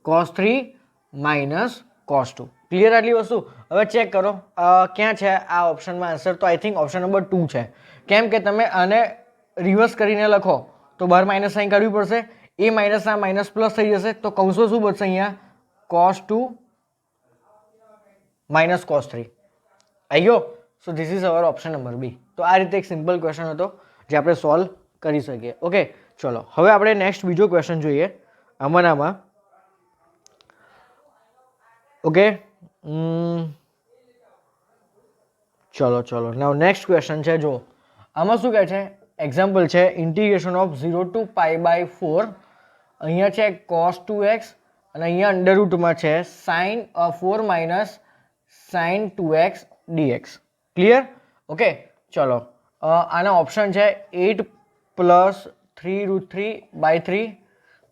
cos 3 minus cos 2. ક્લિયર આટલી વસ્તુ? હવે ચેક કરો ક્યાં છે આ ઓપ્શનમાં આન્સર. તો આઈ થિંક ઓપ્શન નંબર 2 છે. કેમ કે તમે આને રિવર્સ કરીને લખો તો બહાર માઇનસ સાઇન કાઢવી પડશે. એ માઇનસ આ માઇનસ પ્લસ થઈ જશે તો કૌંસો શું બચશે અહીંયા? cos 2 minus cos 3. આવી ગયો? So this is our option number b. તો આ રીતે એક સિમ્પલ ક્વેશ્ચન હતો જે આપણે સોલ્વ કરી શકીએ. ઓકે, ચલો હવે આપણે નેક્સ્ટ બીજો ક્વેશ્ચન જોઈએ આમાં. ઓકે, ચલો નાવ નેક્સ્ટ ક્વેશ્ચન છે. જો આમાં શું કહે છે? એક્ઝામ્પલ છે ઇન્ટિગ્રેશન ઓફ 0 to π/4. અહીંયા છે cos 2x અને અહીંયા અંડર રૂટમાં છે sin 4 minus sin 2x dx. Clear? Okay, ચલો આના ઓપ્શન છે 8 + 3√3/3.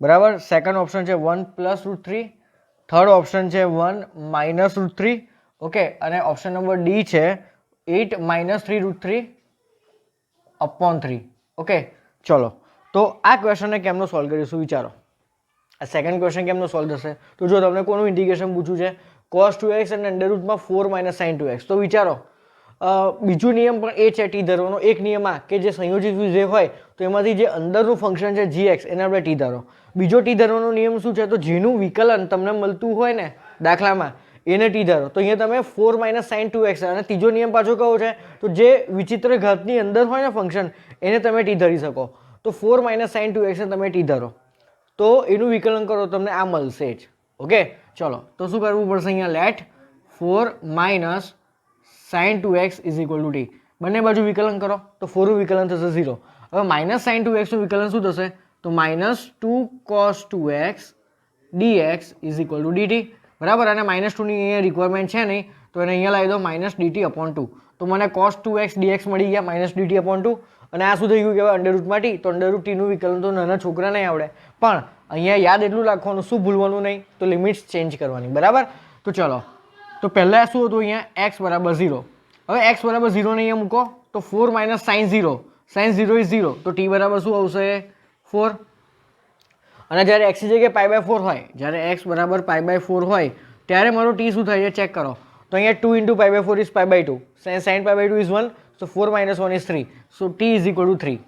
બરાબર, સેકન્ડ ઓપ્શન છે 1 + √3. થર્ડ ઓપ્શન છે 1 - √3. ઓકે, અને ઓપ્શન નંબર ડી છે 8 - 3√3/3. ઓકે, ચલો તો આ ક્વેશ્ચનને કેમનો સોલ્વ કરીશું વિચારો. આ સેકન્ડ ક્વેશ્ચન કેમનો સોલ્વ થશે? તો જો તમને કોનું ઇન્ટિગ્રેશન પૂછ્યું છે cos 2x અને અંડર રૂટમાં 4 - sin 2x, તો વિચારો બીજો નિયમ પણ એ છે ટી ધરવાનો. એક નિયમ આ કે જે સંયોજિત વિધેય હોય તો એમાંથી જે અંદરનું ફંક્શન છે gx એને આપણે ટી ધારો. બીજો ટી ધરવાનો નિયમ શું છે? તો જેનું વિકલન તમને મળતું હોય ને દાખલામાં એને ટી ધારો. તો અહીંયા તમે 4 - sin 2x અને ત્રીજો નિયમ પાછો કયો છે? તો જે વિચિત્ર ઘાતની અંદર હોય ને ફંક્શન એને તમે ટી ધરી શકો. તો 4 - sin 2x ને તમે ટી ધારો તો એનું વિકલન કરો તમને આ મળશે જ. ઓકે, ચલો તો શું કરવું પડશે અહીંયા? Let 4 - sin 2x is equal to t. બંને બાજુ વિકલન કરો તો 4નું વિકલન થશે 0. હવે માઇનસ sin 2x નું વિકલન શું થશે? તો -2 cos 2x dx is equal two dt. બરાબર, અને -2ની અહીંયા રિક્વાયરમેન્ટ છે નહીં તો એને અહીંયા લાવી દો -dt/2. તો મને cos 2x dx મળી ગયા -dt/2. અને આ શું થઈ ગયું કહેવાય? અંડર રૂટમાં ટી. તો અંડર રૂટ ટીનું વિકલન તો નાના છોકરા નહીં આવડે, પણ અહીંયા યાદ એટલું રાખવાનું, શું ભૂલવાનું નહીં? તો લિમિટ્સ ચેન્જ કરવાની. બરાબર, તો ચલો તો પહેલાં શું હતું અહીંયા? x બરાબર 0. હવે x બરાબર 0 ને અહીંયા મૂકો તો 4 - sin 0. sin 0 ઇઝ 0 તો t બરાબર શું આવશે? 4. અને જ્યારે x ની જગ્યાએ π/4 હોય, જ્યારે x બરાબર π/4 હોય ત્યારે મારો t શું થાય છે ચેક કરો. તો અહીંયા 2 × π/4 is π/2. sin π/2 is 1. So 4 - 1 is 3. So t is equal to 3.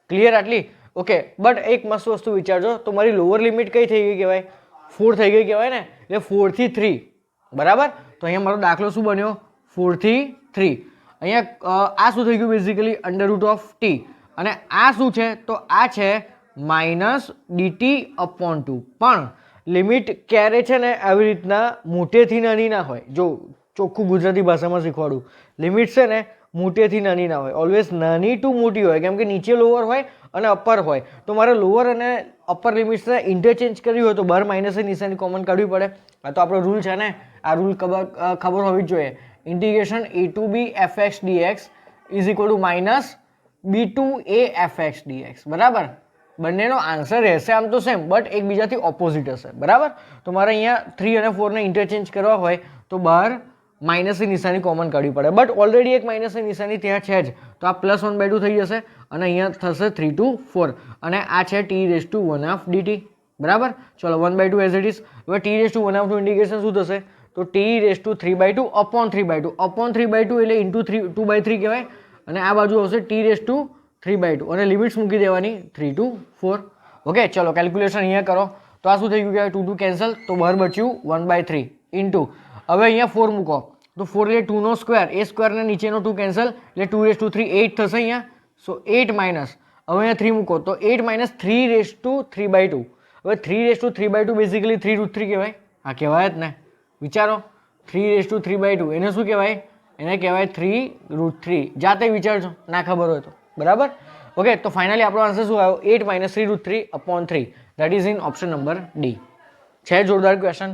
Clear આટલી? ઓકે, બટ એક મસ્ત વસ્તુ વિચારજો. તો મારી લોઅર લિમિટ કઈ થઈ ગઈ કહેવાય? 4 થઈ ગઈ કહેવાય ને. એટલે 4 થી 3. બરાબર, તો અહીંયા મારો દાખલો શું બન્યો? 4 થી 3. અહીંયા આ શું થઈ ગયું? Basically under root of T. અને આ શું છે? તો આ છે -dt/2. પણ લિમિટ ક્યારે છે ને આવી રીતના મોટેથી નાની ના હોય. જો ચોખ્ખું ગુજરાતી ભાષામાં શીખવાડું, લિમિટ છે ને મોટેથી નાની ના હોય, ઓલવેઝ નાની ટુ મોટી હોય. કેમ કે નીચે લોઅર હોય અને અપર હોય, તો મારે લોઅર અને અપર લિમિટ્સને ઇન્ટરચેન્જ કરવી હોય તો બહાર માઇનસની નિશાની કોમન કાઢવી પડે. આ તો આપણો રૂલ છે ને, આ રૂલ ખબર હોવી જ જોઈએ. Integration a to b fx dx is equal to minus b to a fx dx. બરાબર, બંનેનો આન્સર રહેશે આમ તો સેમ, બટ એકબીજાથી ઓપોઝિટ હશે. બરાબર, તો મારે અહીંયા 3 અને 4ને ઇન્ટરચેન્જ કરવા હોય તો બહાર માઇનસની નિશાની કોમન કાઢવી પડે. બટ ઓલરેડી એક માઇનસની નિશાની ત્યાં છે જ, તો આ +1/2 થઈ જશે અને અહીંયા થશે 3 to 4 અને આ છે t⁻1 dt. બરાબર, ચલો 1/2 એઝ ઇટ ઇઝ. હવે t⁻1 નું ઇન્ટિગ્રેશન શું થશે? તો t⁻3/2 અપોન 3/2 અપોન 3/2 એટલે ઇન્ટુ 2/3 કહેવાય અને આ બાજુ આવશે t⁻3/2 અને લિમિટ્સ મૂકી દેવાની 3 to 4. ઓકે, ચલો કેલ્ક્યુલેશન અહીંયા કરો તો આ શું થઈ ગયું કહેવાય? 2 કેન્સલ, તો બહાર બચ્યું 1/3 ઇન્ટુ, હવે અહીંયા 4 મૂકો તો 4 એટલે 2 નો સ્ક્વેર, એ સ્ક્વેરને નીચેનો 2 કેન્સલ એટલે 2/3 8 થશે અહીંયા. સો 8 માઇનસ, હવે અહીંયા 3 મૂકો તો 8 માઇનસ 3/3/2. હવે 3/3/2 બેઝિકલી 3√3 કહેવાય. આ કહેવાય જ ને, વિચારો 3/3/2 એને શું કહેવાય? એને કહેવાય 3√3. જાતે વિચારજો ના ખબર હોય તો. બરાબર, ઓકે. તો ફાઇનલી આપણો આન્સર શું આવ્યો? 8 minus 3√3/3. That is in option number D. છે જોરદાર ક્વેશ્ચન.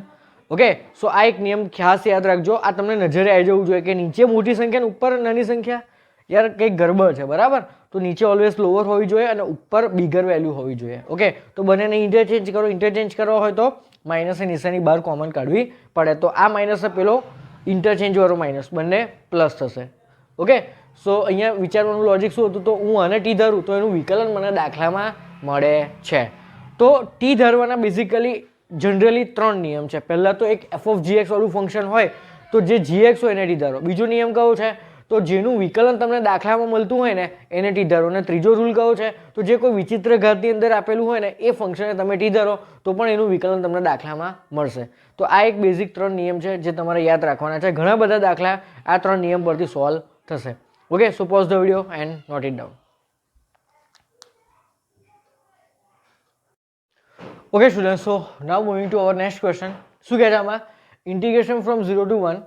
ઓકે, સો આ એક નિયમ ખાસ યાદ રાખજો. આ તમને નજરે આવી જવું જોઈએ કે નીચે મોટી સંખ્યા ઉપર નાની સંખ્યા, યાર કંઈક ગરબડ છે. બરાબર, તો નીચે ઓલવેઝ લોઅર હોવી જોઈએ અને ઉપર બિગર વેલ્યુ હોવી જોઈએ. ઓકે, તો બંનેને ઇન્ટરચેન્જ કરો. ઇન્ટરચેન્જ કરવા હોય તો માઇનસની નિશાની બહાર કોમન કાઢવી પડે. તો આ માઇનસ પેલો ઇન્ટરચેન્જ વાળો માઇનસ બંને પ્લસ થશે. ઓકે, સો અહીંયા વિચારવાનું લોજિક શું હતું? તો હું આને ટી ધારું તો એનું વિકલન મને દાખલામાં મળે છે. તો ટી ધારવાના બેઝિકલી જનરલી 3 નિયમ છે. પહેલાં તો એક f(gx) વાળું ફંક્શન હોય તો જે gx હોય એને ટી ધારો. બીજો નિયમ કયો છે? તો જેનું વિકલન તમને દાખલામાં મળતું હોય ને એને ટી ધારો. અને ત્રીજો રૂલ કયો છે? તો જે કોઈ વિચિત્ર ઘાતની અંદર આપેલું હોય ને એ ફંક્શનને તમે ટી ધારો તો પણ એનું વિકલન તમને દાખલામાં મળશે. તો આ એક બેઝિક 3 નિયમ છે જે તમારે યાદ રાખવાના છે. ઘણા બધા દાખલા આ 3 નિયમ પરથી સોલ્વ થશે. Okay, so pause the video and note it down. Okay students, so now moving to our next question. શું કહે છે આમાં? Integration from 0 to 1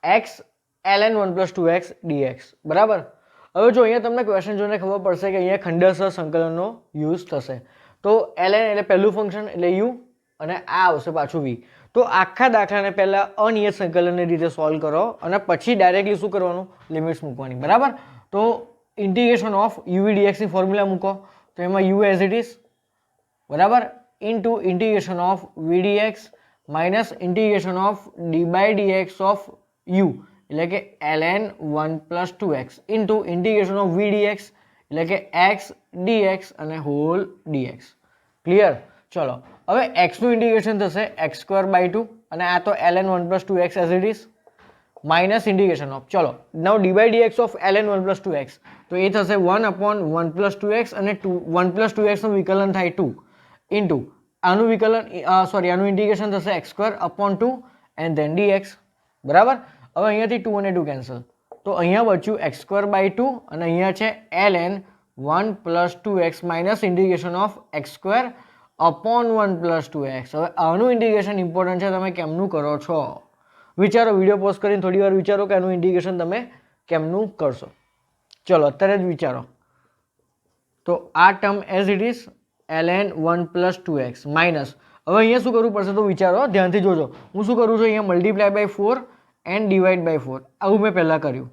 x ln 1 plus 2x dx. બરાબર, હવે જો અહીંયા તમને ક્વેશ્ચન જોઈને ખબર પડશે કે અહીંયા ખંડસર સંકલનનો યુઝ થશે. તો ln એટલે પહેલું ફંક્શન એટલે u અને આ આવશે પાછું v. તો આખા દાખલાને પહેલા અનિયત સંકલનની રીતે સોલ્વ કરો અને પછી ડાયરેક્ટલી શું કરવાનું? લિમિટ્સ મૂકવાની. બરાબર, તો ઇન્ટિગ્રેશન ઓફ uv dx ની ફોર્મ્યુલા મૂકો તો એમાં u એઝ ઇટ ઇઝ, બરાબર, into integration of v dx minus integration of d by dx of u એટલે કે ln 1 plus 2x into integration of v dx એટલે કે x dx અને whole dx. ક્લિયર? ચલો હવે x નું integration થશે x²/2 અને આ તો ln 1 plus 2x as it is minus integration of, ચલો now d by dx of ln 1 plus 2x તો એ થશે 1/1 plus 2x અને 1 plus 2x નું વિકલન થાય 2 ઇન્ટુ આનું વિકલન આનું ઇન્ટિગ્રેશન થશે x²/2 એન્ડ ધેન dx. બરાબર, હવે અહીંયાથી 2 અને 2 કેન્સલ તો અહીંયા બચ્યું x²/2 અને અહીંયા છે ln 1 plus 2x minus integration of x²/1 plus 2x. હવે આનું ઇન્ટિગ્રેશન ઇમ્પોર્ટન્ટ છે, તમે કેમનું કરો છો વિચારો. વિડીયો પોઝ કરીને થોડી વાર વિચારો કે આનું ઇન્ટિગ્રેશન તમે કેમનું કરશો. ચલો અત્યારે જ વિચારો. તો આ term as it is ln 1 plus 2x minus, હવે અહીંયા શું કરવું પડશે તો વિચારો, ધ્યાનથી જોજો. હું શું કરું છું? અહીંયા multiply by 4 and divide by 4 આવું મેં પહેલાં કર્યું.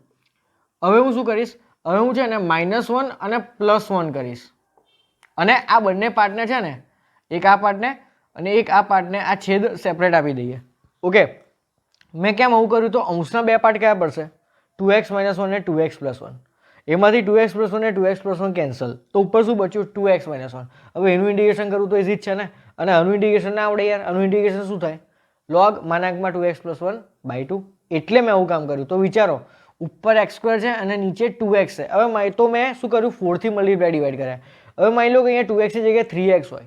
હવે હું શું કરીશ? હવે હું છે ને -1 અને +1 કરીશ અને આ બંને પાર્ટને છે ને એક આ પાર્ટને અને એક આ પાર્ટને આ છેદ સેપરેટ આપી દઈએ. ઓકે, મેં કેમ આવું કર્યું? તો અંશના બે પાર્ટ કયા પડશે? 2x - 1 અને 2x + 1. એમાંથી 2x + 1 અને 2x + 1 કેન્સલ તો ઉપર શું બચ્યું? 2x - 1. હવે એનું ઇન્ટિગ્રેશન કરવું તો ઇઝી જ છે ને, અને આનું ઇન્ટિગ્રેશન ના આવડે યાર. આનું ઇન્ટિગ્રેશન શું થાય? log માનાંકમાં 2x + 1/2. એટલે મેં આવું કામ કર્યું. તો વિચારો, ઉપર x² છે અને નીચે 2x છે. હવે તો મેં શું કર્યું? 4 થી મલ્ટીપ્લાય ડિવાઈડ કર્યા. હવે માની લો કે અહીંયા 2x ની જગ્યાએ 3x હોય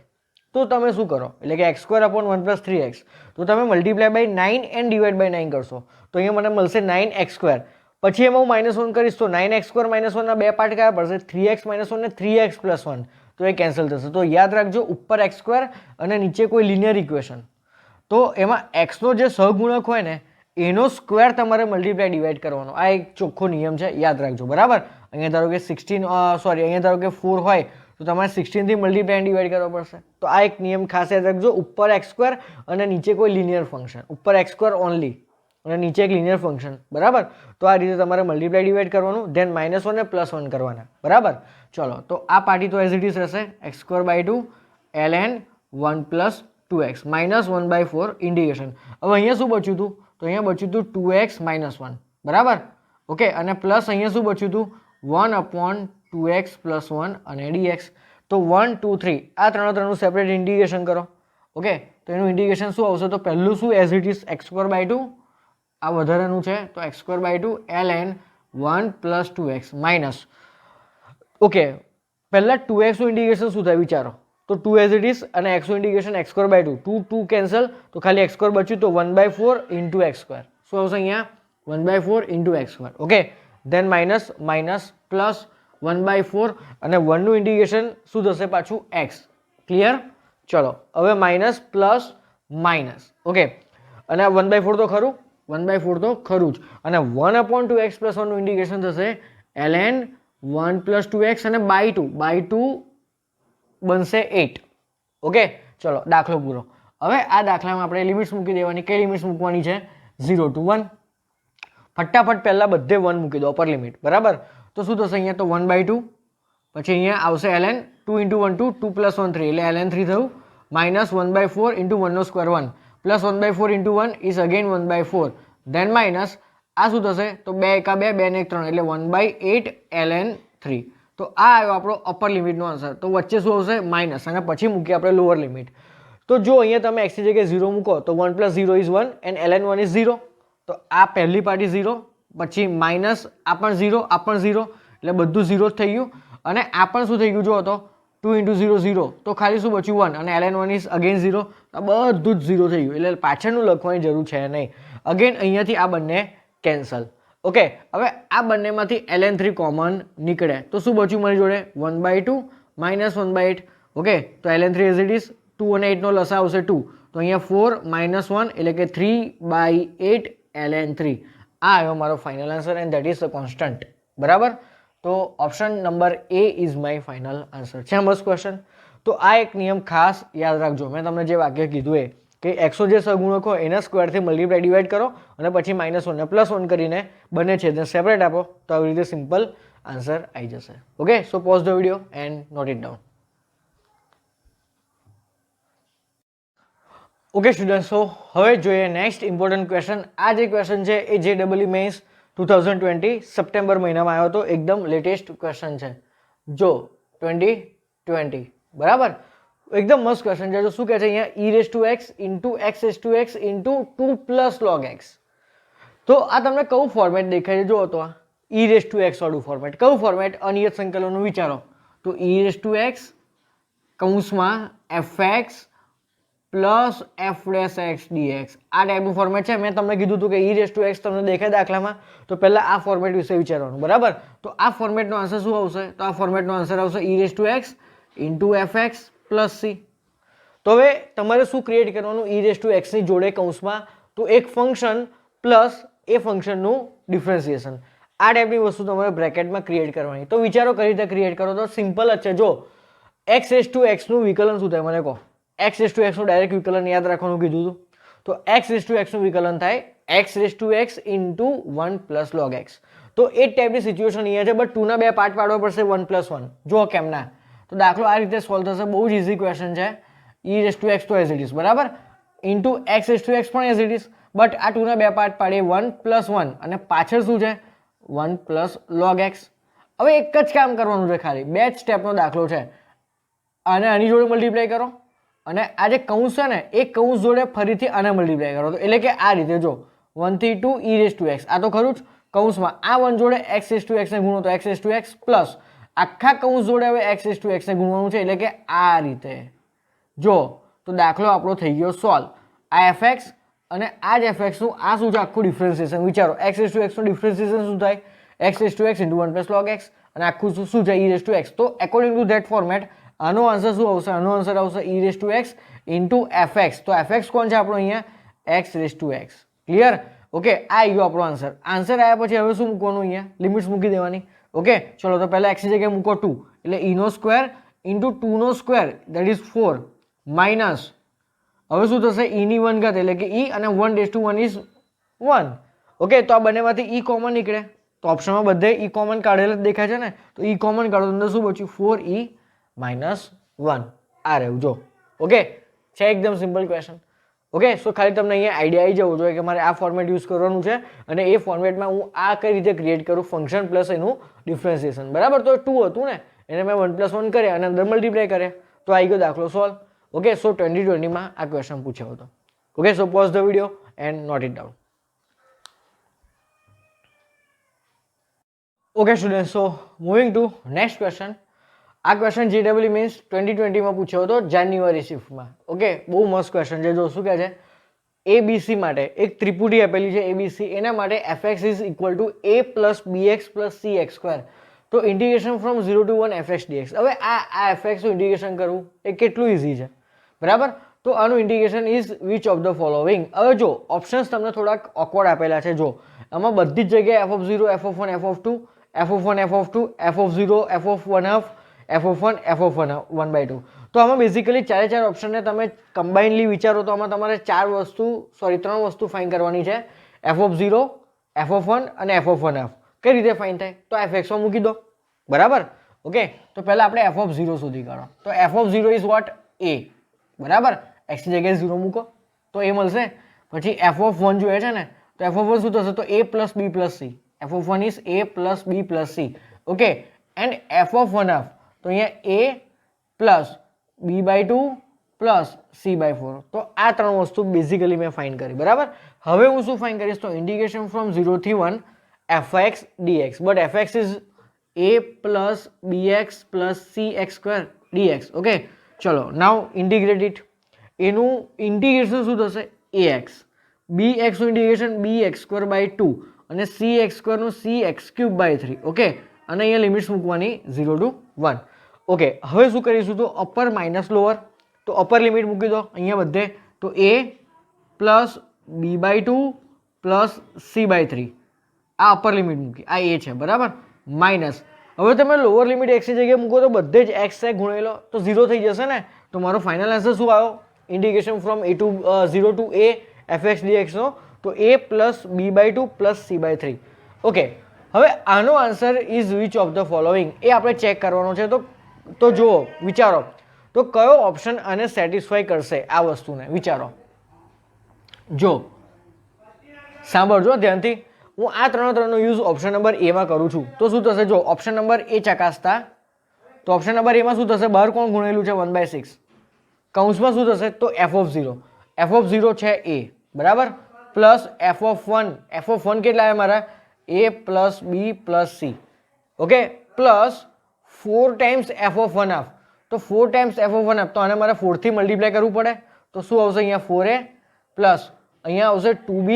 તો તમે શું કરો? એટલે કે x²/1 + 3x તો તમે multiply by 9 and divide by 9 કરશો તો અહીંયા મને મળશે 9x². પછી એમાં હું -1 કરીશ તો 9x² - 1 ના બે પાર્ટ કયા પડશે? 3x - 1 અને 3x + 1 તો એ કેન્સલ થશે. તો યાદ રાખજો, ઉપર x² અને નીચે કોઈ લિનિયર ઇક્વેશન તો એમાં એક્સનો જે સહગુણક હોય ને એનો સ્ક્વેર તમારે મલ્ટીપ્લાય ડિવાઈડ કરવાનો. આ એક ચોખ્ખો નિયમ છે, યાદ રાખજો. બરાબર. અહીંયા ધારો કે 16 સોરી અહીંયા ધારો કે 4 હોય તો તમારે 16 થી મલ્ટીપ્લાય ડિવાઈડ કરવો પડશે. તો આ એક નિયમ ખાસ યાદ રાખજો. ઉપર એક્સ સ્ક્વેર અને નીચે કોઈ લિનિયર ફંક્શન, ઉપર એક્સ સ્ક્વેર ઓનલી અને નીચે એક લિનિયર ફંક્શન. બરાબર. તો આ રીતે તમારે મલ્ટીપ્લાય ડિવાઈડ કરવાનું, ધેન -1 ને +1 કરવાના. બરાબર. ચલો તો આ પાર્ટી તો એઝ ઇટ ઇઝ રહેશે x²/2 ln 1 + 2x -1/4 ઇન્ટિગ્રેશન. હવે અહીંયા શું બચ્યું હતું? તો અહીંયા બચ્યું હતું 2x - 1. બરાબર. ઓકે. અને પ્લસ અહીંયા શું બચ્યું હતું? 1/2x + 1 અને dx. તો 1 2 3 આ ત્રણનું સેપરેટ ઇન્ટિગ્રેશન કરો. ઓકે. તો એનું ઇન્ટિગ્રેશન શું આવશે? તો પહેલું શું એઝ ઇટ ઇઝ x²/2, આ વધારાનું છે તો x²/2 ln 1 + 2x minus. Okay. પહેલા 2x નું ઇન્ટિગ્રેશન શું થાય વિચારો. તો 2 એઝ ઇટ ઇઝ અને x નું ઇન્ટિગ્રેશન x²/2, 2 કેન્સલ તો ખાલી x² બચ્યું તો 1/4 × x². શું આવશે અહીંયા? 1/4 × x². Okay. Than minus plus 1/4 અને 1 નું ઇન્ટિગ્રેશન શું થશે પાછું? x. ક્લિયર? ચલો હવે માઇનસ પ્લસ માઇનસ. ઓકે. અને 1/4 તો ખરું? 1/4 તો ખરું જ. અને 1/2x + 1 નું ઇન્ટિગ્રેશન થશે ln 1 + 2x અને by2 બનશે 8. ઓકે. ચલો દાખલો પૂરો. હવે આ દાખલામાં આપણે લિમિટ્સ મૂકી દેવાની. કઈ લિમિટ્સ મૂકવાની છે? 0 to 1. ફટાફટ પહેલા બધે 1 મૂકી દો અપર લિમિટ. બરાબર. તો શું થશે અહીંયા? તો 1/2 પછી અહીંયા આવશે ln 2 × 1 2 2 + 1 3 એટલે ln 3 થયું -1/4 × 1 નો square 1 + 1/4 × 1 is again 1/4 then minus આ શું થશે? તો 2 × 2 2 ને 1 3 એટલે 1/8 ln 3. તો આ આવ્યો આપણો અપર લિમિટનો આન્સર. તો વચ્ચે શું આવશે? માઇનસ અને પછી મૂકીએ આપણે લોઅર લિમિટ. તો જો અહીંયા તમે x ની જગ્યાએ 0 મૂકો તો 1 + 0 = 1 એન્ડ ln 1 = 0. તો આ પહેલી પાર્ટી 0 પછી માઇનસ આ પણ 0 આ પણ 0 એટલે બધું 0 જ થઈ ગયું. અને આ પણ શું થઈ ગયું જો તો 2 × 0 0 તો ખાલી શું બચ્યું 1 અને ln 1 ઇઝ અગેન 0. આ બધું જ 0 થઈ ગયું એટલે પાછળનું લખવાની જરૂર છે નહીં. અગેન અહીંયાથી આ બંને કેન્સલ. ઓકે. હવે આ બંનેમાંથી ln 3 કોમન નીકળે તો શું બચ્યું મારી જોડે? 1/2 -1/8. ઓકે. તો ln 3 એઝ ઇટ ઇઝ 2 અને 8 નો લસા આવશે 2 તો અહીંયા 4 - 1 એટલે કે 3/8 ln 3. આ આવ્યો મારો final answer and that is the constant. બરાબર. તો option number A is my final answer. છે મસ્ત ક્વેશ્ચન. તો આ એક નિયમ ખાસ યાદ રાખજો. મેં તમને જે વાક્ય કીધું એ કે એક્સો જે સહગુણક હોય એના સ્ક્વેરથી મલ્ટીપ્લાય ડિવાઈડ કરો અને પછી -1 ને +1 કરીને બંને છેદને સેપરેટ આપો તો આવી રીતે સિમ્પલ આન્સર આવી જશે. Okay. So pause the video and note it down. Okay student. So હવે જોઈએ નેક્સ્ટ ઇમ્પોર્ટન્ટ ક્વેશ્ચન. આ જે ક્વેશ્ચન છે એ JEE મેન્સ 2020 સપ્ટેમ્બર મહિનામાં આવ્યો હતો. એકદમ લેટેસ્ટ ક્વેશ્ચન છે. જો 2020. બરાબર. એકદમ મસ્ત ક્વેશ્ચન છે. શું કહે છે અહીંયા? e⁻x × x⁻x × 2 + log x. તો આ તમને કયું ફોર્મેટ દેખાય છે? જુઓ તો આ e⁻x વાળું ફોર્મેટ. કયું ફોર્મેટ? અનિયત સંકલનનું વિચારો તો e⁻x કૌંસમાં fx પ્લસ f'(x) dx આ ટાઈપનું ફોર્મેટ છે. મેં તમને કીધું હતું કે e⁻x તમને દેખાય દાખલામાં તો પહેલા આ ફોર્મેટ વિશે વિચારવાનું. બરાબર. તો આ ફોર્મેટનો આન્સર શું આવશે? તો આ ફોર્મેટનો આન્સર આવશે e⁻x × fx + c. તો હવે તમારે શું ક્રિએટ કરવાનું? e⁻x ની જોડે કૌંસમાં તો એક ફંક્શન પ્લસ એ ફંક્શનનું ડિફરન્સિએશન. આ ટાઈપની વસ્તુ તમારે બ્રેકેટમાં ક્રિએટ કરવાની. તો વિચારો કઈ રીતે ક્રિએટ કરો? તો સિમ્પલ જ છે. જો x⁻x નું વિકલન શું થાય મને કહો? x⁻x નું ડાયરેક્ટ વિકલન યાદ રાખવાનું કીધું હતું. તો x⁻x નું વિકલન થાય x⁻x × 1 + log x. તો એ જ ટાઈપની સિચ્યુએશન અહીંયા છે બટ 2 ના 2 પાર્ટ પાડવા પડશે 1 + 1. જો કેમ ના? તો દાખલો આ રીતે સોલ્વ થશે. બહુ જ ઇઝી ક્વેશ્ચન છે. e⁻x તો એઝ ઇટ ઇઝ. બરાબર. ઇન્ટુ x⁻x પણ એઝ ઇટ ઇઝ બટ આ 2 ના 2 પાર્ટ પાડીએ 1 + 1 અને પાછળ શું છે? 1 + log x. હવે એક જ કામ કરવાનું છે ખાલી. બે જ સ્ટેપનો દાખલો છે. અને આની જોડે મલ્ટીપ્લાય કરો અને આ જે કૌંસ છે ને એ કૌંસ જોડે ફરીથી આને મલ્ટીપ્લાય કરો. તો એટલે કે આ રીતે જો 1 થી 2 e⁻x આ તો ખરું જ. કૌંસમાં આ 1 જોડે x⁻x ને ગુણો તો x⁻x પ્લસ આખા કૌંસ જોડે હવે x⁻x ને ગુણવાનું છે એટલે કે આ રીતે. જો તો દાખલો આપણો થઈ ગયો સોલ્વ. આ fx અને આ જ fx નું આ શું છે? આખું ડિફરન્સિએશન. વિચારો x⁻x નું ડિફરન્સિએશન શું થાય? x⁻x × 1 + log x અને આખું શું છે? e⁻x. તો એકોર્ડિંગ ટુ ધેટ ફોર્મેટ આનો આન્સર શું આવશે? આનો આન્સર આવશે e⁻x ઇન્ટુ fx, તો fx કોણ છે આપણો અહીંયા x raise to x. Clear? Okay, આ આવી ગયો આપણો આન્સર. આન્સર આવ્યા પછી હવે શું મૂકવાનું? અહીંયા લિમિટ્સ મૂકી દેવાની. ઓકે, ચલો તો પહેલા x ની જગ્યાએ મૂકો 2 એટલે e નો સ્ક્વેર ઇન્ટુ 2 નો સ્ક્વેર દેટ ઇઝ 4 માઇનસ હવે શું થશે e ની 1 ઘાત એટલે કે e અને 1 રેઝ ટુ 1 ઇઝ 1. ઓકે, તો આ બંનેમાંથી e કોમન નીકળે તો ઓપ્શનમાં બધે e કોમન કાઢેલ જ દેખાય છે ને, તો e કોમન કાઢો તો અંદર શું બચ્યું 4e માઇનસ 1. આ રહ્યું જો. ઓકે, છે એકદમ સિમ્પલ ક્વેશ્ચન. ઓકે, સો ખાલી તમને અહીંયા આઈડિયા આવી જવું જોઈએ કે મારે આ ફોર્મેટ યુઝ કરવાનું છે અને એ ફોર્મેટમાં હું આ કઈ રીતે ક્રિએટ કરું ફંક્શન પ્લસ એનું ડિફરન્સિએશન. બરાબર, તો 2 હતું ને એને મેં 1 + 1 કર્યા અને અંદર મલ્ટીપ્લાય કર્યા તો આવી ગયો દાખલો સોલ્વ. ઓકે, સો 2020માં આ ક્વેશ્ચન પૂછ્યો હતો. Okay, so pause the video and note it down. Okay student, so moving to next question. આ ક્વેશ્ચન GEE મીન્સ 2020માં પૂછ્યો હતો જાન્યુઆરી શિફ્ટમાં. ઓકે, બહુ મસ્ત ક્વેશ્ચન છે. જો શું કહે છે, ABC માટે એક ત્રિપુટી આપેલી છે ABC, એના માટે fx is equal two a plus bx plus cx square. તો integration from 0 to 1 fx dx. હવે આ fx નું ઇન્ટિગ્રેશન કરવું એ કેટલું ઇઝી છે. બરાબર, તો આનું integration is which of the following. હવે જો ઓપ્શન્સ તમને થોડાક ઓકવર્ડ આપેલા છે. જો આમાં બધી જ જગ્યાએ f0 f1 f2 f1 f2 f0 f1 f1 f1 1/2. તો આમાં બેઝિકલી ચારે ઓપ્શનને તમે કમ્બાઇનલી વિચારો તો આમાં તમારે 3 વસ્તુ ફાઇન્ડ કરવાની છે. f0 f1 અને f1 કઈ રીતે ફાઇન્ડ થાય? તો fx માં મૂકી દો. બરાબર, ઓકે, તો પહેલા આપણે f0 શોધી કાઢો. તો f0 ઇઝ વોટ? a. બરાબર, x ની જગ્યાએ 0 મૂકો તો a મળશે. પછી f1 જોઈએ છે ને, તો f1 શું થશે? તો a plus b plus c. f1 is a plus b plus c. Okay, and f1 તો અહીંયા a plus b/2 plus c/4. તો આ 3 વસ્તુ બેઝિકલી મેં ફાઇન્ડ કરી. બરાબર, હવે હું શું ફાઇન્ડ કરીશ? તો ઇન્ટિગ્રેશન ફ્રોમ 0 થી 1 fx dx, but fx is a plus bx plus cx square dx. Okay, ચલો નાવ ઇન્ટિગ્રેટ ઇટ. એનું ઇન્ટિગ્રેશન શું થશે? ax. bx નું ઇન્ટિગ્રેશન bx સ્ક્વેર બાય 2 અને cx સ્ક્વેર નું cx ક્યુબ બાય 3. ઓકે, અને અહીંયા લિમિટ્સ મૂકવાની 0 to 1. ઓકે, હવે શું કરીશું? તો અપર માઇનસ લોઅર. તો અપર લિમિટ મૂકી દો અહીંયા બધે. તો a plus b/2 plus c/3 આ અપર લિમિટ મૂકી, આ a છે. બરાબર, માઇનસ હવે તમે લોઅર લિમિટ x ની જગ્યાએ મૂકો તો બધે જ x છે ગુણેલો તો 0 થઈ જશે ને. તો મારો ફાઇનલ આન્સર શું આવ્યો? Integration from 0 to a fx dx નો તો a plus b/2 plus c/3. Okay, હવે આનો answer is which of the following એ આપણે ચેક કરવાનો છે. તો જુઓ, વિચારો તો કયો ઓપ્શન આને સેટિસ્ફાઈ કરશે આ વસ્તુને. વિચારો, જો સાંભળજો ધ્યાનથી. હું આ ત્રણનો યુઝ ઓપ્શન નંબર એ માં કરું છું. તો શું થશે? જો ઓપ્શન નંબર એ ચકાસતા તો ઓપ્શન નંબર એ માં શું થશે? બહાર કોણ ગુણેલું છે? 1/6. કૌંસમાં શું થશે? તો f0 છે a. બરાબર, પ્લસ f1 કેટલા આવે મારા? a plus b plus c. Okay, plus 4 times f1 half. તો 4 ટાઈમ્સ f1 હાફ તો આને મારે 4 થી મલ્ટીપ્લાય કરવું પડે. તો શું આવશે? અહીંયા 4a પ્લસ અહીંયા આવશે 2b.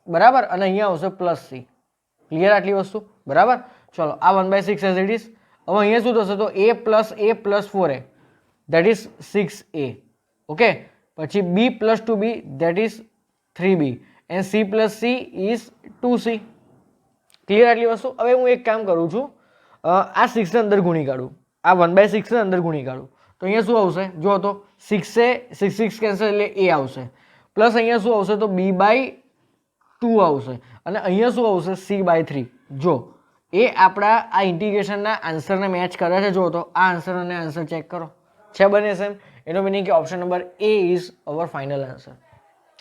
બરાબર, અને અહીંયા આવશે પ્લસ c. ક્લિયર આટલી વસ્તુ? બરાબર, ચલો આ 1/6 એઝ ઇટ ઇઝ. હવે અહીંયા શું થશે? તો a plus 4a that is 6a. Okay, પછી b plus 2b that is 3b and c plus c is 2c. Clear આટલી વસ્તુ? હવે હું એક કામ કરું છું, આ 6 ને અંદર ગુણી કાઢું, આ 1/6 ને અંદર ગુણી કાઢું. તો અહીંયા શું આવશે? જો તો 6 કેન્સલ એટલે a આવશે. પ્લસ અહીંયા શું આવશે? તો b/2 આવશે અને અહીંયા શું આવશે? c/3. જો એ આપણા આ ઇન્ટિગ્રેશનના આન્સરને મેચ કરે છે. જો તો આ આન્સર અને આન્સર ચેક કરો, છે બને સેમ. એનો મીનિંગ કે option number A is our final answer.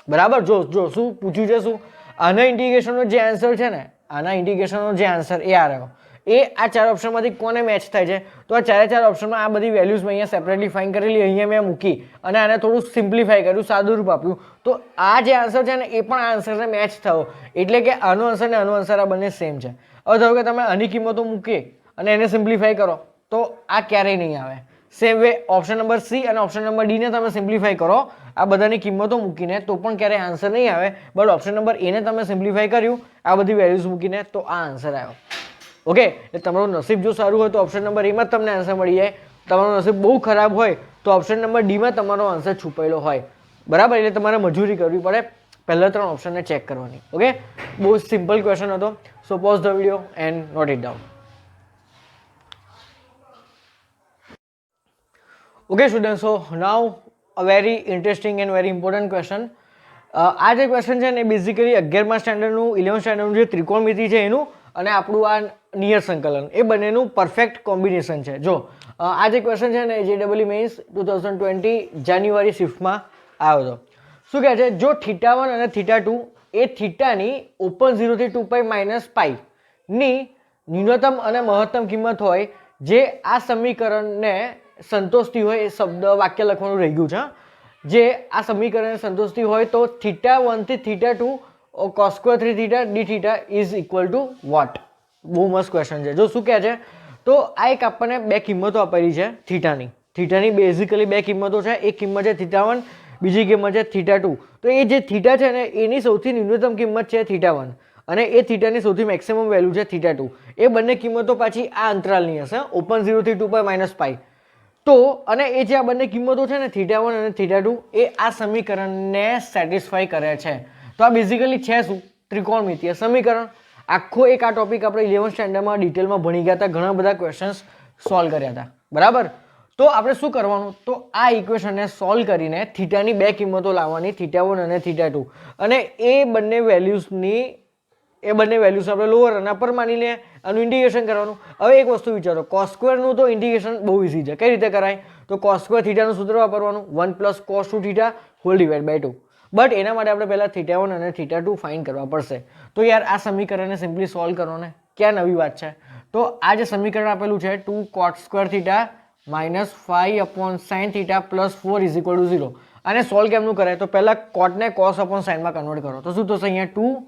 બરાબર, જો શું પૂછ્યું છે? શું આના ઇન્ટિગ્રેશનનો જે આન્સર છે ને, આના ઇન્ટિગ્રેશનનો જે આન્સર એ આ રહ્યો, એ આ 4 ઓપ્શનમાંથી કોને મેચ થાય છે? તો આ 4 ઓપ્શનમાં આ બધી વેલ્યુઝ મેં અહીંયા સેપરેટલી ફાઇન્ડ કરેલી, અહીંયા મેં મૂકી અને આને થોડું સિમ્પ્લિફાઈ કર્યું, સાદું રૂપ આપ્યું. તો આ જે આન્સર છે ને એ પણ આ આન્સરને મેચ થયો, એટલે કે આનો આન્સર ને આનો આન્સર આ બંને સેમ છે. હવે ધારો કે તમે આની કિંમતો મૂકી અને એને સિમ્પ્લિફાઈ કરો તો આ ક્યારેય નહીં આવે. Same way option number c અને ઓપ્શન નંબર ડી ને તમે સિમ્પ્લિફાઈ કરો આ બધાની કિંમતો મૂકીને તો પણ ક્યારેય આન્સર નહીં આવે. બટ ઓપ્શન નંબર એ ને તમે સિમ્પ્લિફાઈ કર્યું આ બધી વેલ્યુઝ મૂકીને તો આ આન્સર આવ્યો. ઓકે, એટલે તમારું નસીબ જો સારું હોય તો ઓપ્શન નંબર એમાં જ તમને આન્સર મળી જાય. તમારું નસીબ બહુ ખરાબ હોય તો ઓપ્શન નંબર ડીમાં તમારો આન્સર છુપાયેલો હોય, બરાબર. એટલે તમારે મજૂરી કરવી પડે પહેલા 3 ઓપ્શનને ચેક કરવાની. ઓકે, બહુ સિમ્પલ ક્વેશ્ચન હતો. So pause the video and note it down. Okay student, so now a very interesting and very important question. આ જે ક્વેશ્ચન છે ને બેઝિકલી 11મા સ્ટેન્ડર્ડનું 11th સ્ટેન્ડર્ડનું જે ત્રિકોણમિતિ છે એનું અને આપણું આ નિયત સંકલન એ બંનેનું પરફેક્ટ કોમ્બિનેશન છે. જો આ જે ક્વેશ્ચન છે ને JEE મેઇન્સ 2020 જાન્યુઆરી શિફ્ટમાં આવ્યો હતો. શું કહે છે, જો θ1 અને θ2 એ થીટાની ઓપન 0 થી 2π માઇનસ પાઈ ની ન્યૂનતમ અને મહત્તમ કિંમત હોય, જે આ સમીકરણને સંતોષતી હોય, એ શબ્દ વાક્ય લખવાનું રહી ગયું છે, જે આ સમીકરણને સંતોષતી હોય તો θ1 થી θ2 cos² 3θ dθ is equal two vote. બહુ મસ્ત ક્વેશ્ચન છે. જો શું કહે છે, તો આ એક આપણને બે કિંમતો આપેલી છે થીટાની બેઝિકલી બે કિંમતો છે. એક કિંમત છે θ1, બીજી કિંમત છે θ2. તો એ જે θ છે ને એની સૌથી ન્યૂનતમ કિંમત છે θ1 અને એ θની સૌથી મેક્સિમમ વેલ્યુ છે θ2. એ બંને કિંમતો પાછી આ અંતરાલની હશે, ઓપન 0 થી 2π માઇનસ પાઈ. તો અને એ જે આ બંને કિંમતો છે ને θ1 અને θ2 એ આ સમીકરણને સેટિસ્ફાઈ કરે છે. તો આ બેઝિકલી છે શું, ત્રિકોણમિતીય સમીકરણ. આખો એક આ ટોપિક આપણે 11th સ્ટેન્ડર્ડમાં ડિટેલમાં ભણી ગયા હતા, ઘણા બધા ક્વેશ્ચન્સ સોલ્વ કર્યા હતા, બરાબર. તો આપણે શું કરવાનું, તો આ ઇક્વેશનને સોલ્વ કરીને થીટાની બે કિંમતો લાવવાની, θ1 અને θ2, અને એ બંને વેલ્યુઝ આપણે લોઅર અને અપર માની લે, આનું ઇન્ટિગ્રેશન કરવાનું. હવે એક વસ્તુ વિચારો, cos² નું તો ઇન્ટિગ્રેશન બહુ ઇઝી છે. કઈ રીતે કરાય, તો cos² θનું સૂત્ર વાપરવાનું, 1 + cos 2θ whole divide by 2. But એના માટે આપણે પહેલા θ1 અને θ2 ફાઇન્ડ કરવા પડશે. તો યાર આ સમીકરણને સિમ્પલી સોલ્વ કરો ને, ક્યાં નવી વાત છે. તો આ જે સમીકરણ આપેલું છે 2 cot² θ minus 5/sin θ plus 4 is equal to 0. આને સોલ્વ કેમનું કરાય, તો પહેલા કોટને cos/sin માં કન્વર્ટ કરો. તો શું થશે, અહીંયા 2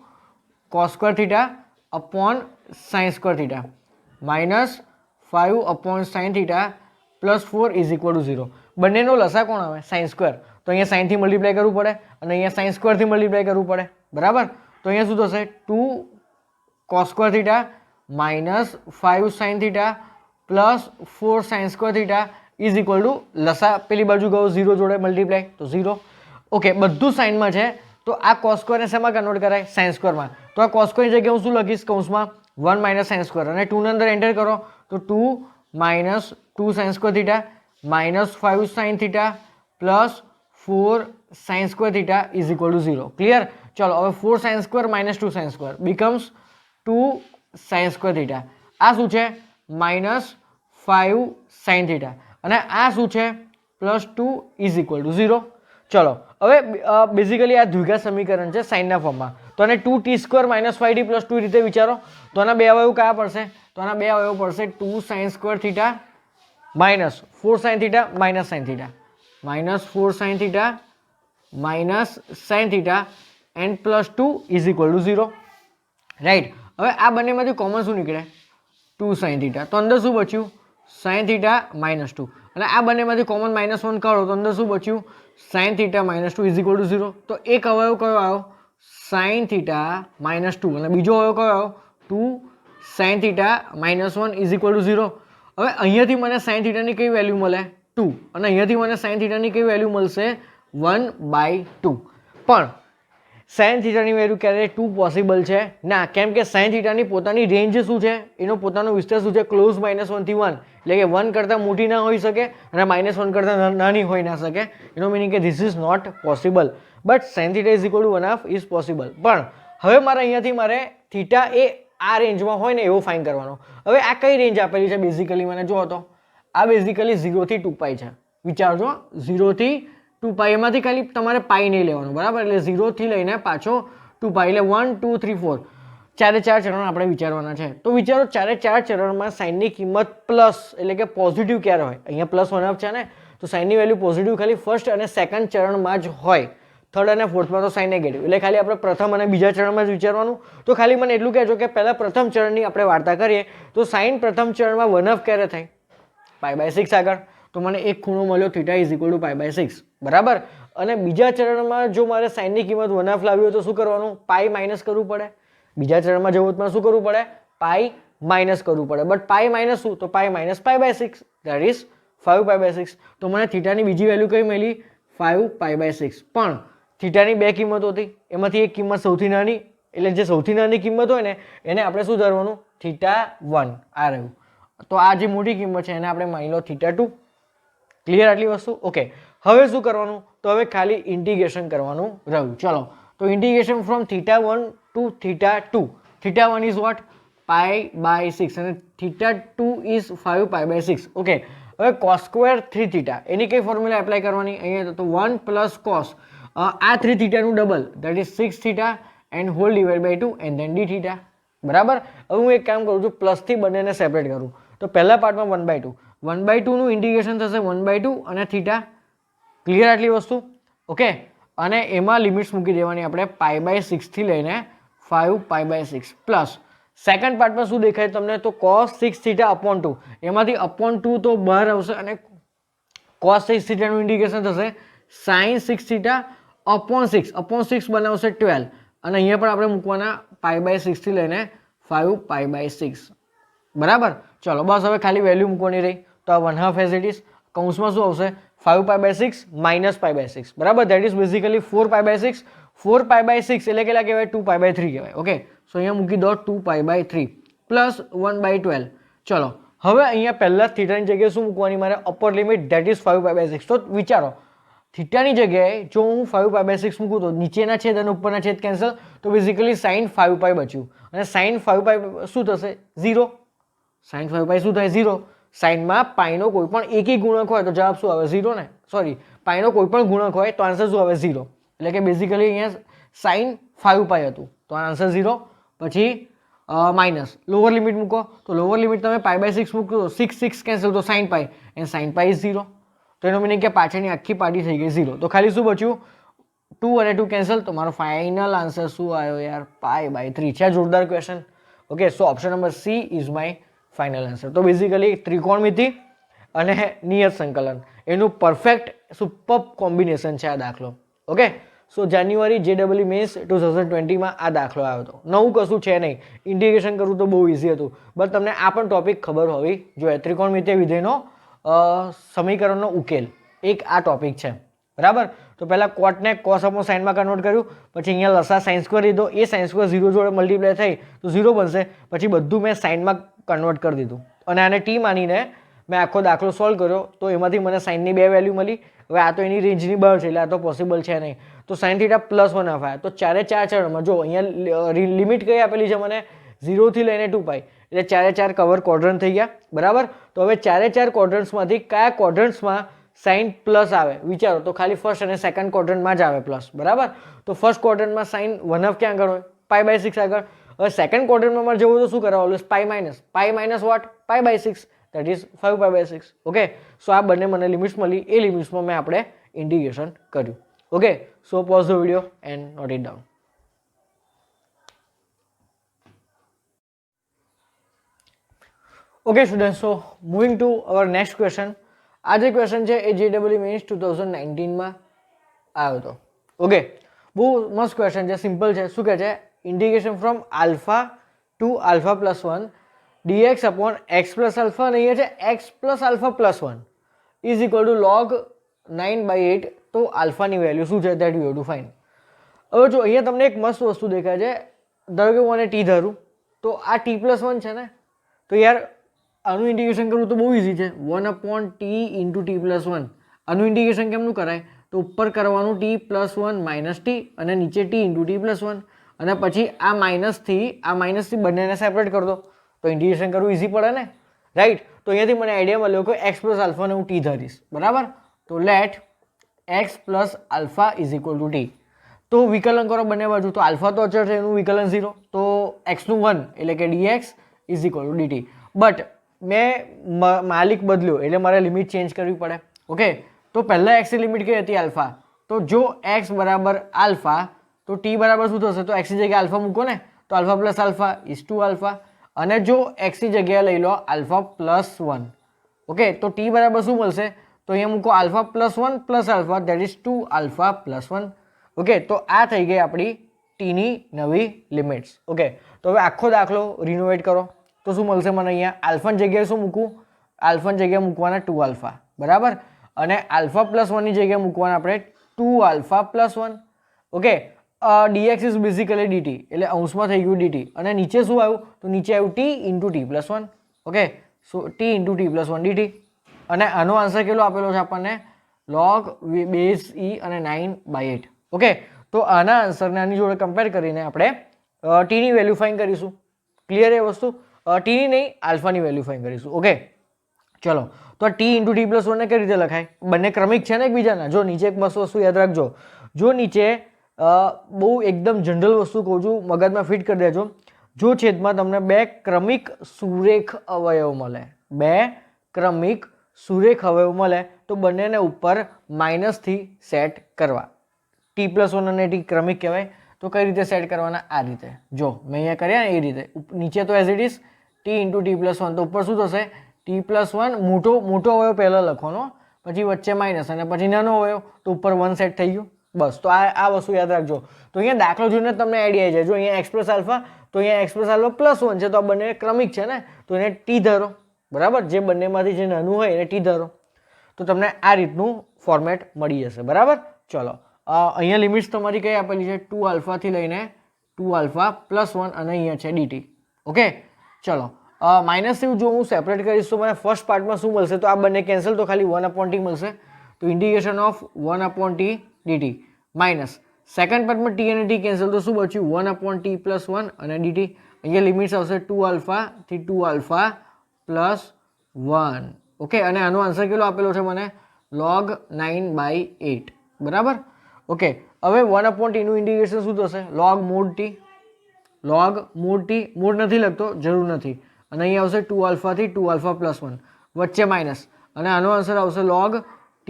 cos² θ/sin² θ minus 5/sin θ plus 4 is equal to 0. બંનેનો લસા કોણ આવે, sin². તો અહીંયા sin થી મલ્ટીપ્લાય કરવું પડે અને અહીંયા sin² થી મલ્ટીપ્લાય કરવું પડે, બરાબર. તો અહીંયા શું થશે, 2 cos² θ minus 5sin θ plus 4sin² θ is equal to લસા પેલી બાજુ ગયો 0 જોડે મલ્ટીપ્લાય તો 0. ઓકે, બધું સાઇનમાં છે. તો આ cos² ને શેમાં કન્વર્ટ કરાય, sin² માં. તો આ cos² ની જગ્યાએ હું શું લખીશ, કૌંસમાં 1 - sin², અને 2 ની અંદર એન્ટર કરો તો 2 - 2sin² θ minus 5sin θ plus 4sin² θ is equal to 0. Clear. ચલો હવે 4sin² minus 2sin² becomes 2sin² θ. આ શું છે, માઇનસ 5sin θ, અને આ શું છે, પ્લસ 2 ઇઝ ઇક્વલ ટુ 0. ચલો હવે બેઝિકલી આ દ્વિઘાત સમીકરણ છે સાઇનના ફોર્મમાં. તો આને 2t² - 5t + 2 રીતે વિચારો. તો આના બે અવયવ કયા પડશે, તો આના બે અવયવ પડશે 2sin² θ minus 4sin θ minus sin θ, minus 4sin θ minus sin θ and plus 2 is equal to 0. Right. હવે આ બંનેમાંથી કોમન શું નીકળે, 2sin θ. તો અંદર શું બચ્યું, sin θ માઇનસ 2, અને આ બંનેમાંથી કોમન -1 કાઢો તો અંદર શું બચ્યું, sin θ minus 2 is equal to 0. તો એક અવયવ કયો આવ્યો, sin θ માઇનસ 2, અને બીજો અવયવ કયો આવ્યો, 2 sin θ minus 1 is equal to 0. હવે અહીંયાથી મને sin θ ની કઈ વેલ્યુ મળે, 2, અને અહીંયાથી મને sin θ ની કઈ વેલ્યુ મળશે, 1/2. પણ sin θ ની વેલ્યુ ક્યારે 2 પોસિબલ છે ના, કેમ કે sin θ ની પોતાની રેન્જ શું છે, એનો પોતાનો વિસ્તાર શું છે, ક્લોઝ -1 થી 1, એટલે કે 1 કરતાં મોટી ના હોઈ શકે અને -1 કરતાં નાની હોઈ ના શકે. એનો મીનિંગ કે this is not possible. But sin θ is equal to 1/2 is possible. પણ હવે મારે અહીંયાથી મારે થીટા એ આ રેન્જમાં હોય ને એવો ફાઇન કરવાનો. હવે આ કઈ રેન્જ આપેલી છે બેઝિકલી, મને જો તો આ બેઝિકલી 0 થી 2π છે. વિચારજો, 0 થી 2π, એમાંથી ખાલી તમારે પાઈ નહીં લેવાનું, બરાબર. એટલે 0 થી લઈને પાછો 2π, એટલે 1 2 3 4 ચારે ચાર ચરણ આપણે વિચારવાના છે. તો વિચારો ચારે ચાર ચરણમાં સાઇનની કિંમત પ્લસ એટલે કે પોઝિટિવ ક્યારે હોય, અહીંયા પ્લસ 1/2 છે ને, તો સાઇનની વેલ્યુ પોઝિટિવ ખાલી ફર્સ્ટ અને સેકન્ડ ચરણમાં જ હોય. થર્ડ અને ફોર્થમાં તો સાઇન નેગેટિવ. એટલે ખાલી આપણે પ્રથમ અને બીજા ચરણમાં જ વિચારવાનું. તો ખાલી મને એટલું કહેજો કે પહેલા પ્રથમ ચરણની આપણે વાર્તા કરીએ તો સાઇન પ્રથમ ચરણમાં 1/2 ક્યારે થાય, π/6 આગળ. તો મને એક ખૂણો મળ્યો θ ઇઝ ઇક્વલ ટુ π/6, બરાબર. અને બીજા ચરણમાં જો મારે સાઇનની કિંમત 1/2 લાવી હોય તો શું કરવાનું, પાઈ માઇનસ કરવું પડે. બીજા ચરણમાં જવું તો શું કરવું પડે, પાઈ માઇનસ કરવું પડે. બટ પાઈ માઇનસ શું, તો પાઈ માઇનસ π/6, ધેટ ઇઝ 5π/6 તો મને થીટાની બીજી વેલ્યુ કઈ મળી 5π/6 પણ થીટાની બે કિંમતો હતી એમાંથી એક કિંમત સૌથી નાની એટલે જે સૌથી નાની કિંમત હોય ને એને આપણે શું ધરવાનું θ1 આ રહ્યું તો આ જે મોટી કિંમત છે એને આપણે માની લો θ2 ક્લિયર આટલી વસ્તુ ઓકે હવે શું કરવાનું તો હવે ખાલી ઇન્ટિગ્રેશન કરવાનું રહ્યું ચલો તો integration from θ1 to θ2 θ1 is what π/6 અને θ2 ઇઝ 5π/6 ઓકે હવે cos સ્ક્વેર 3θ એની કઈ ફોર્મ્યુલા એપ્લાય કરવાની અહીંયા તો 1 પ્લસ cos આ 3θ નું double that is 6θ and whole divide by 2 and then dθ બરાબર હવે હું એક કામ કરું છું પ્લસ થી બંનેને સેપરેટ કરું તો પહેલા પાર્ટમાં 1/2 1/2 નું ઇન્ટિગ્રેશન થશે 1/2 અને θ ક્લિયર આટલી વસ્તુ ઓકે અને એમાં લિમિટ્સ મૂકી દેવાની આપણે π/6 થી લઈને 5π/6 પ્લસ સેકન્ડ પાર્ટમાં શું દેખાય તમને તો cos 6θ upon 2 એમાંથી upon 2 તો બહાર આવશે અને cos 6θ નું ઇન્ટિગ્રેશન થશે sin 6θ upon 6 બનાવશે 12 અને અહીંયા પણ આપણે મૂકવાના π/6 થી લઈને 5π/6 બરાબર ચલો બસ હવે ખાલી વેલ્યુ મૂકવાની રહી તો આ 1/2 એઝ ઇટ ઇઝ કૌંસમાં શું આવશે 5π/6 માઇનસ π/6 બરાબર દેટ ઇઝ બેઝિકલી 4π/6 4π/6 એટલે કેટલા કહેવાય 2π/3 કહેવાય ઓકે સો અહીંયા મૂકી દો 2π/3 પ્લસ 1/12 ચલો હવે અહીંયા પહેલા થીટાની જગ્યાએ શું મૂકવાની મારે અપર લિમિટ ધેટ ઇઝ 5π/6 તો વિચારો થીટાની જગ્યાએ જો હું 5π/6 મૂકું તો નીચેના છેદ અને ઉપરના છેદ કેન્સલ તો બેઝિકલી sin 5π બચ્યું અને sin 5π શું થશે 0 sin 5π શું થાય 0 સાઇનમાં પાઈનો કોઈ પણ એકી ગુણક હોય તો જવાબ શું આવે 0 ને સોરી પાઈનો કોઈ પણ ગુણક હોય તો આન્સર શું આવે 0 એટલે કે બેઝિકલી અહીંયા sin 5π હતું તો આન્સર 0 પછી માઇનસ લોઅર લિમિટ મૂકો તો લોઅર લિમિટ તમે π/6 મૂકો તો 6 કેન્સલ તો sin π એન્ડ sin π ઇઝ 0 તો એનો મીનિંગ કે પાછળની આખી પાર્ટી થઈ ગઈ 0 તો ખાલી શું બચ્યું 2 અને 2 કેન્સલ તો મારો ફાઇનલ આન્સર શું આવ્યો યાર π/3 છે જોરદાર question okay so option number she is my final answer તો બેઝિકલી ત્રિકોણમિતિ અને નિયત સંકલન એનું પરફેક્ટ સુપર કોમ્બિનેશન છે આ દાખલો ઓકે સો જાન્યુઆરી JEE મેન્સ 2020 માં આ દાખલો આવ્યો હતો નવું કશું છે નહીં ઇન્ટિગ્રેશન કરવું તો બહુ ઇઝી હતું બટ તમને આ પણ ટોપિક ખબર હોવી જોઈએ ત્રિકોણમિતિય વિધેયનો સમીકરણનો ઉકેલ એક આ ટોપિક છે બરાબર તો પહેલા કોટને cos upon sin માં કન્વર્ટ કર્યું પછી અહીંયા લસા sin સ્ક્વેર લીધો એ sin સ્ક્વેર 0 જોડે મલ્ટીપ્લાય થઈ તો 0 બનશે પછી બધું મેં sin માં કન્વર્ટ કરી દીધું અને આને t માનીને મેં આખો દાખલો સોલ્વ કર્યો તો એમાંથી મને sin ની બે વેલ્યુ મળી હવે આ તો એની રેન્જની બહાર છે એટલે આ તો પોસિબલ છે નહીં તો sin θ +1 આવ્યા તો ચારે ચાર ચરણમાં જો અહીંયા લિમિટ કઈ આપેલી છે મને 0 થી લઈને 2π એટલે ચારે ચાર કવર ક્વોડ્રન્ટ થઈ ગયા બરાબર તો હવે ચારે ચાર ક્વોડ્રન્ટ્સમાંથી કયા ક્વોડ્રન્ટ્સમાં sin પ્લસ આવે વિચારો તો ખાલી ફર્સ્ટ અને સેકન્ડ ક્વોડ્રન્ટમાં જ આવે પ્લસ બરાબર તો ફર્સ્ટ ક્વોડ્રન્ટમાં sin 1/2 ક્યાં આગળ હોય π/6 આગળ હવે સેકન્ડ ક્વોડ્રન્ટમાં મારે જવું તો શું કરાવ always π minus what π/6 that is 5π/6 okay so આ બંને મને લિમિટ્સ મળી એ લિમિટ્સમાં મેં આપણે ઇન્ટિગ્રેશન કર્યું okay so pause the video and note it down okay student so moving to our next question આ જે ક્વેશ્ચન છે એ JEE મેન્સ 2019 માં આવ્યો હતો ઓકે બહુ મસ્ત ક્વેશ્ચન છે સિમ્પલ છે શું કહે છે integration from alpha to alpha plus 1 dx upon x plus alpha અને અહીંયા છે x plus alpha plus 1 is equal to log 9/8 તો આલ્ફાની વેલ્યુ શું છે that you have to find હવે જો અહીંયા તમને એક મસ્ત વસ્તુ દેખાય છે ધારો કે હું આને t ધરું તો આ t plus 1 છે ને તો યાર આનું ઇન્ટિગ્રેશન કરવું તો બહુ ઇઝી છે 1/t into t plus 1 આનું ઇન્ટિગ્રેશન કેમનું કરાય તો ઉપર કરવાનું t plus 1 minus t અને નીચે t into t plus 1 અને પછી આ માઇનસથી બંનેને સેપરેટ કરી દો તો ઇન્ટિગ્રેશન કરવું ઇઝી પડે ને રાઈટ તો અહીંયાથી મને આઈડિયા મળ્યો કે x પ્લસ આલ્ફાને હું t ધરીશ બરાબર તો let x plus alpha is equal to t તો વિકલન કરો બંને બાજુ તો આલ્ફા તો અચળ છે એનું વિકલન 0 તો x નું 1 એટલે કે dx is equal two dt but મેં માલિક બદલ્યો એટલે મારે લિમિટ ચેન્જ કરવી પડે ઓકે તો પહેલાં x ની લિમિટ કઈ હતી આલ્ફા તો જો x બરાબર આલ્ફા તો t બરાબર શું થશે તો x ની જગ્યાએ આલ્ફા મૂકો ને તો alpha plus alpha is to alpha અને જો x ની જગ્યાએ લઈ લો આલ્ફા પ્લસ 1 ઓકે તો t બરાબર શું મળશે તો અહીંયા મૂકો alpha plus 1 plus alpha that is 2 alpha plus 1 okay તો આ થઈ ગઈ આપણી t ની નવી લિમિટ્સ ઓકે તો હવે આખો દાખલો રિનોવેટ કરો તો શું મળશે મને અહીંયા આલ્ફાની જગ્યાએ શું મૂકું આલ્ફાની જગ્યાએ મૂકવાના 2 આલ્ફા બરાબર, અને આલ્ફા પ્લસ વનની જગ્યાએ મૂકવાના આપણે 2 alpha plus 1. Okay, dx is basically dt, એટલે અંશમાં થઈ ગયું dt, અને નીચે શું આવ્યું? તો નીચે આવ્યું t into t plus 1. Okay, so t into t plus 1 dt, અને આનો આન્સર કેટલો આપેલો છે આપણને? log બેઝ e અને 9/8. ઓકે, તો આના આન્સરને આની જોડે કમ્પેર કરીને આપણે t ની વેલ્યુ ફાઇન્ડ કરીશું. ક્લિયર એ વસ્તુ? t ની નહીં, આલ્ફાની વેલ્યુ ફાઇન્ડ કરીશું. ઓકે, ચલો, તો t ઇન્ટુ ટી પ્લસ 1 ને કઈ રીતે લખાય? બંને ક્રમિક છે ને એકબીજાના. જો નીચે એક મસ્ત વસ્તુ યાદ રાખજો, જો નીચે બહુ એકદમ જનરલ વસ્તુ કહું છું, મગજમાં ફિટ કરી દેજો. જો છેદમાં તમને બે ક્રમિક સુરેખ અવયવ મળે, બે ક્રમિક સુરેખ અવયવ મળે, તો બંનેને ઉપર માઇનસથી સેટ કરવા. ટી પ્લસ 1 અને ટી ક્રમિક કહેવાય. તો કઈ રીતે સેટ કરવાના? આ રીતે. જો મેં અહીંયા કર્યા ને એ રીતે. નીચે તો as it is T into t plus 1, તો ઉપર શું થશે? ટી પ્લસ 1 મોટો અવયવ પહેલાં લખવાનો, પછી વચ્ચે માઇનસ, અને પછી નાનો અવયવ, તો ઉપર 1 સેટ થઈ ગયું. બસ, તો આ વસ્તુ યાદ રાખજો. તો અહીંયા દાખલો જોઈને તમને આઈડિયા આવી જાય. જો અહીંયા એક્સ પ્લસ આલ્ફા, તો અહીંયા એક્સ પ્લસ આલ્ફા પ્લસ 1 છે, તો આ બંને ક્રમિક છે ને, તો એને ટી ધરો. બરાબર, જે બંનેમાંથી જે નાનું હોય એને ટી ધરો, તો તમને આ રીતનું ફોર્મેટ મળી જશે. બરાબર, ચલો, અહીંયા લિમિટ્સ તમારી કઈ આપેલી છે? 2 આલ્ફાથી લઈને 2 આલ્ફા પ્લસ 1, અને અહીંયા છે dt. ઓકે, ચલો, માઇનસથી જો હું સેપરેટ કરીશ તો મને ફર્સ્ટ પાર્ટમાં શું મળશે? તો આ બંને કેન્સલ, તો ખાલી 1/t મળશે. તો integration of 1/t dt minus second પાર્ટમાં t અને t કેન્સલ, તો શું બચ્યું? 1/t પ્લસ 1 અને dt. અહીંયા લિમિટ્સ આવશે 2 આલ્ફાથી 2 આલ્ફા પ્લસ 1. ઓકે, અને આનો આન્સર કેટલો આપેલો છે મને? log 9/8. બરાબર, ઓકે. હવે 1/t નું ઇન્ટિગ્રેશન શું થશે? log mod t. log mod t, mod નથી લખતો, જરૂર નથી. અને અહીંયા આવશે 2 આલ્ફાથી 2 આલ્ફા પ્લસ 1, વચ્ચે માઇનસ, અને આનો આન્સર આવશે log t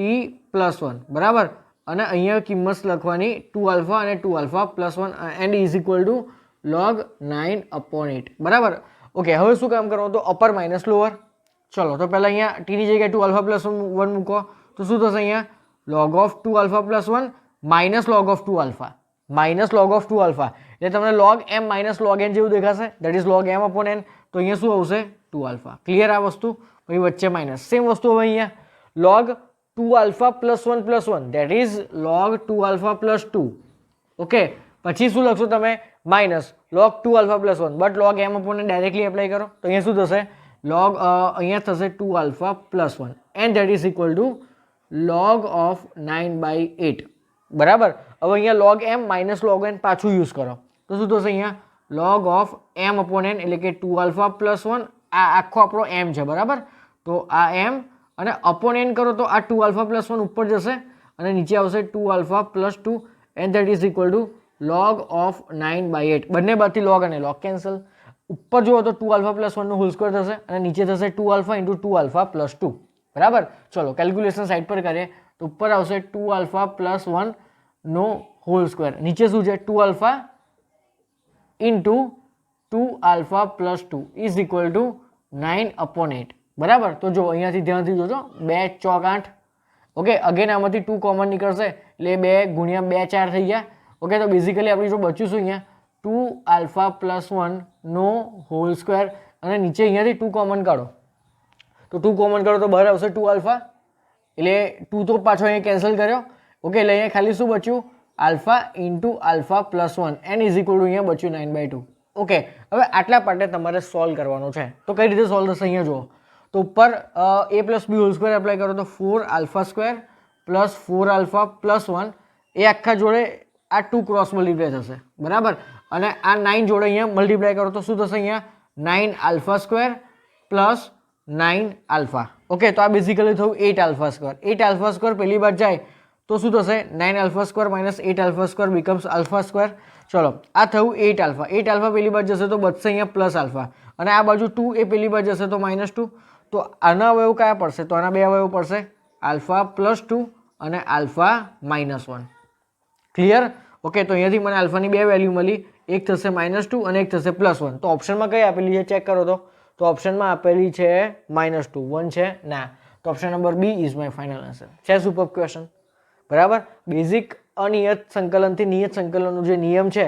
પ્લસ 1. બરાબર, અને અહીંયા કિંમત લખવાની 2 આલ્ફા અને 2 alpha plus 1 and is equal two log 9/8. બરાબર, ઓકે. હવે શું કામ કરવાનું? તો અપર માઇનસ લોઅર. ચલો, તો પહેલાં અહીંયા ટીની જગ્યાએ 2 આલ્ફા પ્લસ 1 મૂકો, તો શું થશે? અહીંયા log of 2 alpha plus 1 minus log of 2 alpha, minus log of 2 alpha, એટલે તમને log m minus log n જેવું દેખાશે, that is log m upon n. તો અહીંયા શું આવશે? 2 આલ્ફા. ક્લિયર આ વસ્તુ? પછી વચ્ચે માઇનસ. સેમ વસ્તુ હવે અહીંયા log 2 alpha plus 1, that is log 2 alpha plus 2. Okay, પછી શું લખશો તમે? Minus log 2 alpha plus 1, but log m upon n directly apply કરો, તો અહીંયા શું થશે? log અહીંયા થશે 2 alpha plus 1, and that is equal two log of 9/8. બરાબર, હવે અહીંયા log m minus log n પાછું યુઝ કરો, તો શું થશે? અહીંયા log of m upon n, એટલે કે 2 આલ્ફા પ્લસ 1, આ આખો આપણો m છે. બરાબર, તો આ m અને અપોન n કરો તો આ 2 આલ્ફા પ્લસ 1 ઉપર જશે, અને નીચે આવશે 2 alpha plus 2, and that is equal two log of 9/8. બંને બાજુથી log અને log કેન્સલ. ઉપર જુઓ તો 2 આલ્ફા પ્લસ 1 નો હોલ સ્ક્વેર થશે, અને નીચે થશે 2 આલ્ફા ઇન્ટુ 2 આલ્ફા પ્લસ 2. બરાબર, ચલો કેલ્ક્યુલેશન સાઈડ પર કરીએ, તો ઉપર આવશે 2 આલ્ફા પ્લસ 1 નો હોલ સ્ક્વેર, નીચે શું છે? 2 alpha into 2 alpha plus 2 is equal two 9/8. બરાબર, તો જો અહીંયાથી ધ્યાનથી જોજો, 2 ચોક 8. ઓકે, અગેન આમાંથી 2 કોમન નીકળશે, એટલે 2 ગુણ્યા 2 4 થઈ ગયા. ઓકે, તો બેઝિકલી આપણે જો બચ્યું શું અહીંયા? 2 આલ્ફા પ્લસ 1 નો હોલ સ્ક્વેર, અને નીચે અહીંયાથી 2 કોમન કાઢો, તો 2 કોમન કાઢો તો બહાર આવશે 2 આલ્ફા, એટલે 2 તો પાછો અહીંયા કેન્સલ કર્યો. ઓકે, એટલે અહીંયા ખાલી શું બચ્યું? Alpha into alpha plus 1, n is equal to અહીંયા બચ્યું 9/2. ઓકે, હવે આટલા પાર્ટને તમારે સોલ્વ કરવાનું છે, તો કઈ રીતે સોલ્વ થશે? અહીંયા જુઓ, તો ઉપર a plus b whole square apply કરો, તો 4 alpha square plus 4 alpha plus 1, એ આખા જોડે આ 2 ક્રોસ મલ્ટીપ્લાય થશે. બરાબર, અને આ 9 જોડે અહીંયા મલ્ટીપ્લાય કરો તો શું થશે? અહીંયા 9 alpha square plus 9 alpha. Okay, તો આ બેઝિકલી થયું 8 આલ્ફા સ્ક્વેર. 8 આલ્ફા સ્ક્વેર પહેલી બાર જાય તો શું થશે? 9 alpha square minus 8 alpha square becomes alpha square. ચલો, આ થયું 8 આલ્ફા. 8 આલ્ફા પહેલી બાર જશે તો બચશે અહીંયા પ્લસ આલ્ફા, અને આ બાજુ 2 એ પહેલી બાર જશે તો -2. તો આના અવયવ કયા પડશે? તો આના બે અવયવ પડશે, આલ્ફા પ્લસ 2 અને આલ્ફા -1. ક્લિયર? ઓકે, તો અહીંયાથી મને આલ્ફાની બે વેલ્યુ મળી, એક થશે -2 અને એક થશે +1. તો ઓપ્શનમાં કઈ આપેલી છે ચેક કરો તો ઓપ્શનમાં આપેલી છે -2. 1 છે ના, તો option number b is my final answer. છે સુપર ક્વેશ્ચન. બરાબર, બેઝિક અનિયત સંકલનથી નિયત સંકલનનો જે નિયમ છે,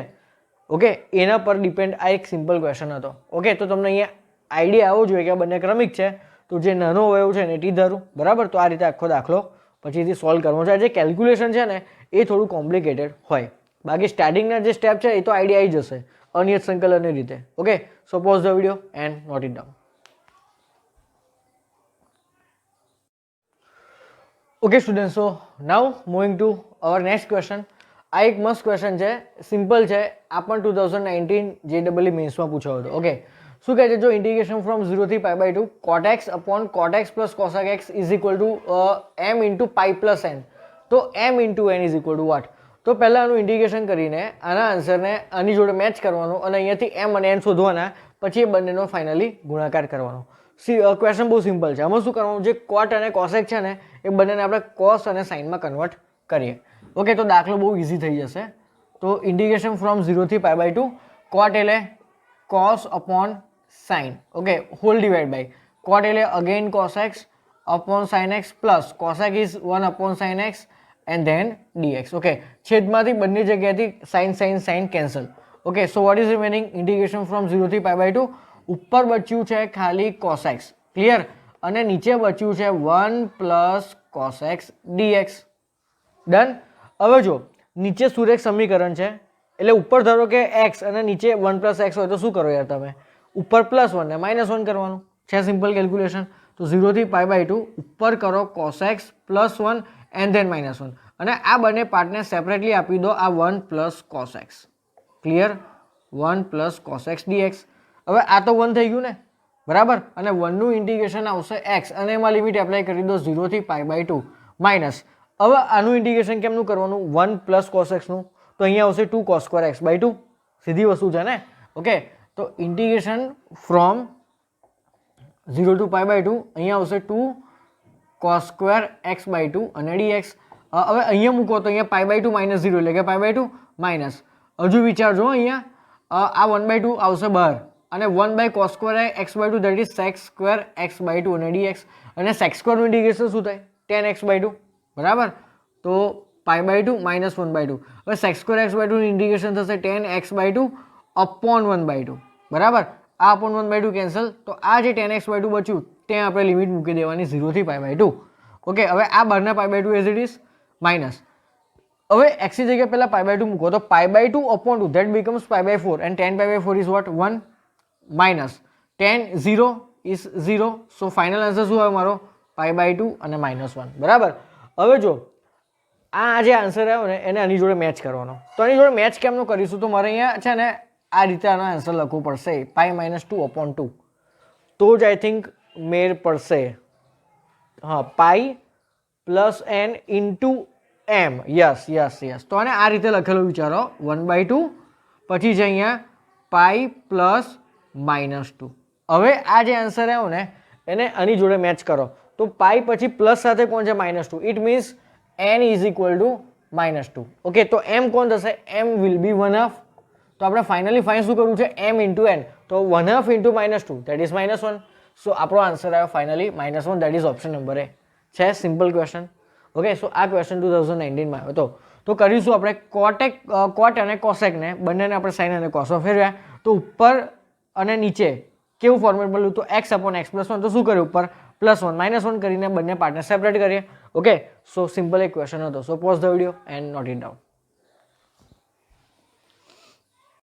ઓકે, એના પર ડિપેન્ડ આ એક સિમ્પલ ક્વેશ્ચન હતો. ઓકે, તો તમને અહીંયા આઈડિયા આવવો જોઈએ કે આ બંને ક્રમિક છે, તો જે નાનો અવયવ છે ને ટી ધારું, બરાબર. તો આ રીતે આખો દાખલો પછીથી સોલ્વ કરવાનો છે. જે કેલ્ક્યુલેશન છે ને એ થોડું કોમ્પ્લિકેટેડ હોય, બાકી સ્ટાર્ટિંગના જે સ્ટેપ છે એ તો આઈડિયા આવી જશે અનિયત સંકલનની રીતે. Okay, so pause the video and note it down. Okay student, so now moving to our next question. આ એક મસ્ત ક્વેશ્ચન છે, સિમ્પલ છે, આ પણ 2019 JEE મેન્સમાં પૂછાયો હતો. ઓકે, શું કહે છે? જો ઇન્ટિગ્રેશન ફ્રોમ 0 થી પાઈ by 2 cot x upon cot x plus cosec x is equal to m into pi plus n, તો m into n is equal to what? તો પહેલાં આનું ઇન્ટિગ્રેશન કરીને આના આન્સરને આની જોડે મેચ કરવાનો અને અહીંયાથી m અને n શોધવાના, પછી એ બંનેનો ફાઇનલી ગુણાકાર કરવાનો. ક્વેશ્ચન બહુ સિમ્પલ છે. આમાં શું કરવાનું? જે કોટ અને કોસેક છે ને એ બંનેને આપણે કોસ અને સાઇનમાં કન્વર્ટ કરીએ. ઓકે, તો દાખલો બહુ ઇઝી થઈ જશે. તો ઇન્ટિગ્રેશન ફ્રોમ 0 થી પાઈ બાય 2 કોટ એટલે cos upon sine. Okay, whole divide by cot એટલે again cos x upon sine x plus cosec is 1 upon sine x and then dx. Okay, છેદમાંથી બંને જગ્યાએથી sine sine sine cancel. Okay, so what is remaining? Integration from 0 થી પાઈ by 2 ઉપર બચ્યું છે ખાલી cos x, clear, અને નીચે બચ્યું છે 1 plus cos x dx. Done. હવે જો નીચે સુરેખ સમીકરણ છે એટલે ઉપર ધારો કે x અને નીચે 1 પ્લસ x હોય તો શું કરો યાર તમે? ઉપર +1 ને -1 કરવાનું છે. Simple calculation. તો 0 થી પાઈ બાય 2 ઉપર કરો cos x +1 એન્ડ ધેન -1, અને આ બંને પાર્ટને સેપરેટલી આપી દો આ 1 plus cos x, clear, 1 plus cos x dx. હવે આ તો 1 થઈ ગયું ને, બરાબર, અને 1 નું ઇન્ટિગ્રેશન આવશે x અને એમાં લિમિટ એપ્લાય કરી દો 0 થી પાઈ બાય 2 માઇનસ. હવે આનું ઇન્ટિગ્રેશન કેમનું કરવાનું? 1 પ્લસ cos x નું, તો અહીંયા આવશે 2 cos સ્ક્વેર x બાય 2, સીધી વસ્તુ છે ને. ઓકે, તો integration from 0 to pi by 2 અહીંયા આવશે 2 cos સ્ક્વેર x બાય 2 અને dx. હવે અહીંયા મૂકો તો અહીંયા પાઈ બાય 2 માઇનસ 0 એટલે કે પાઈ બાય 2 માઇનસ. હજુ વિચારજો, અહીંયા આ 1 બાય 2 આવશે બહાર અને 1 by cos square x by 2 that is sec square x by 2 અને dx. અને sec સ્ક્વેરનું ઇન્ટિગ્રેશન શું થાય? tan x બાય 2, બરાબર. તો પાઈ બાય 2 માઇનસ 1 બાય 2. હવે sec સ્ક્વેર x બાય 2 નું ઇન્ટિગ્રેશન થશે tan x by 2 upon 1 by 2, બરાબર. આ અપોન 1 બાય 2 કેન્સલ, તો આ જે tan x બાય 2 બચ્યું ત્યાં આપણે લિમિટ મૂકી દેવાની 0 થી પાઈ બાય 2. ઓકે, હવે આ બહારના pi by 2 as it is minus. હવે x ની જગ્યાએ પહેલા પાઈ બાય 2 મૂકો તો pi by 2 upon 2 that becomes pi by 4 and tan pi by 4 is what? 1 minus tan 0 is 0. So final answer શું આવે મારો? પાઈ બાય 2 અને -1, બરાબર. હવે જો આ જે આન્સર આવ્યો ને એને આની જોડે મેચ કરવાનો. તો આની જોડે મેચ કેમનું કરીશું? તો મારે અહીંયા છે ને આ રીતે આનો આન્સર લખવું પડશે, પાઈ માઇનસ 2 અપોન 2, તો જ આઈ થિંક મેર પડશે. હા, pi plus n into m. Yes yes yes. તો આને આ રીતે લખેલું વિચારો, 1 બાય 2 પછી છે અહીંયા પાઈ પ્લસ -2. હવે આ જે આન્સર આવ્યો ને એને આની જોડે મેચ કરો તો પાઈ પછી પ્લસ સાથે કોણ છે? -2. It means n is equal two -2. Okay, તો m કોણ થશે? m will be 1/2. તો આપણે ફાઇનલી ફાઇન શું કરવું છે? m into n. તો 1/2 ઇન્ટુ -2 દેટ ઇઝ -1. સો આપણો આન્સર આવ્યો finally -1, that is option number A છે. Simple question. ઓકે, સો આ ક્વેશ્ચન 2019માં આવ્યો હતો. તો કરીશું આપણે કોટ અને કોસેકને બંનેને આપણે સાઇન અને કોસમાં ફેરવ્યા. તો ઉપર અને નીચે કેવું ફોર્મેટ મળ્યું? તો x અપોન x પ્લસ 1. તો શું કર્યું? ઉપર +1 -1 કરીને બંને પાર્ટને સેપરેટ કરીએ. ઓકે, સો સિમ્પલ એક ક્વેશ્ચન હતો. So pause the video and note it down.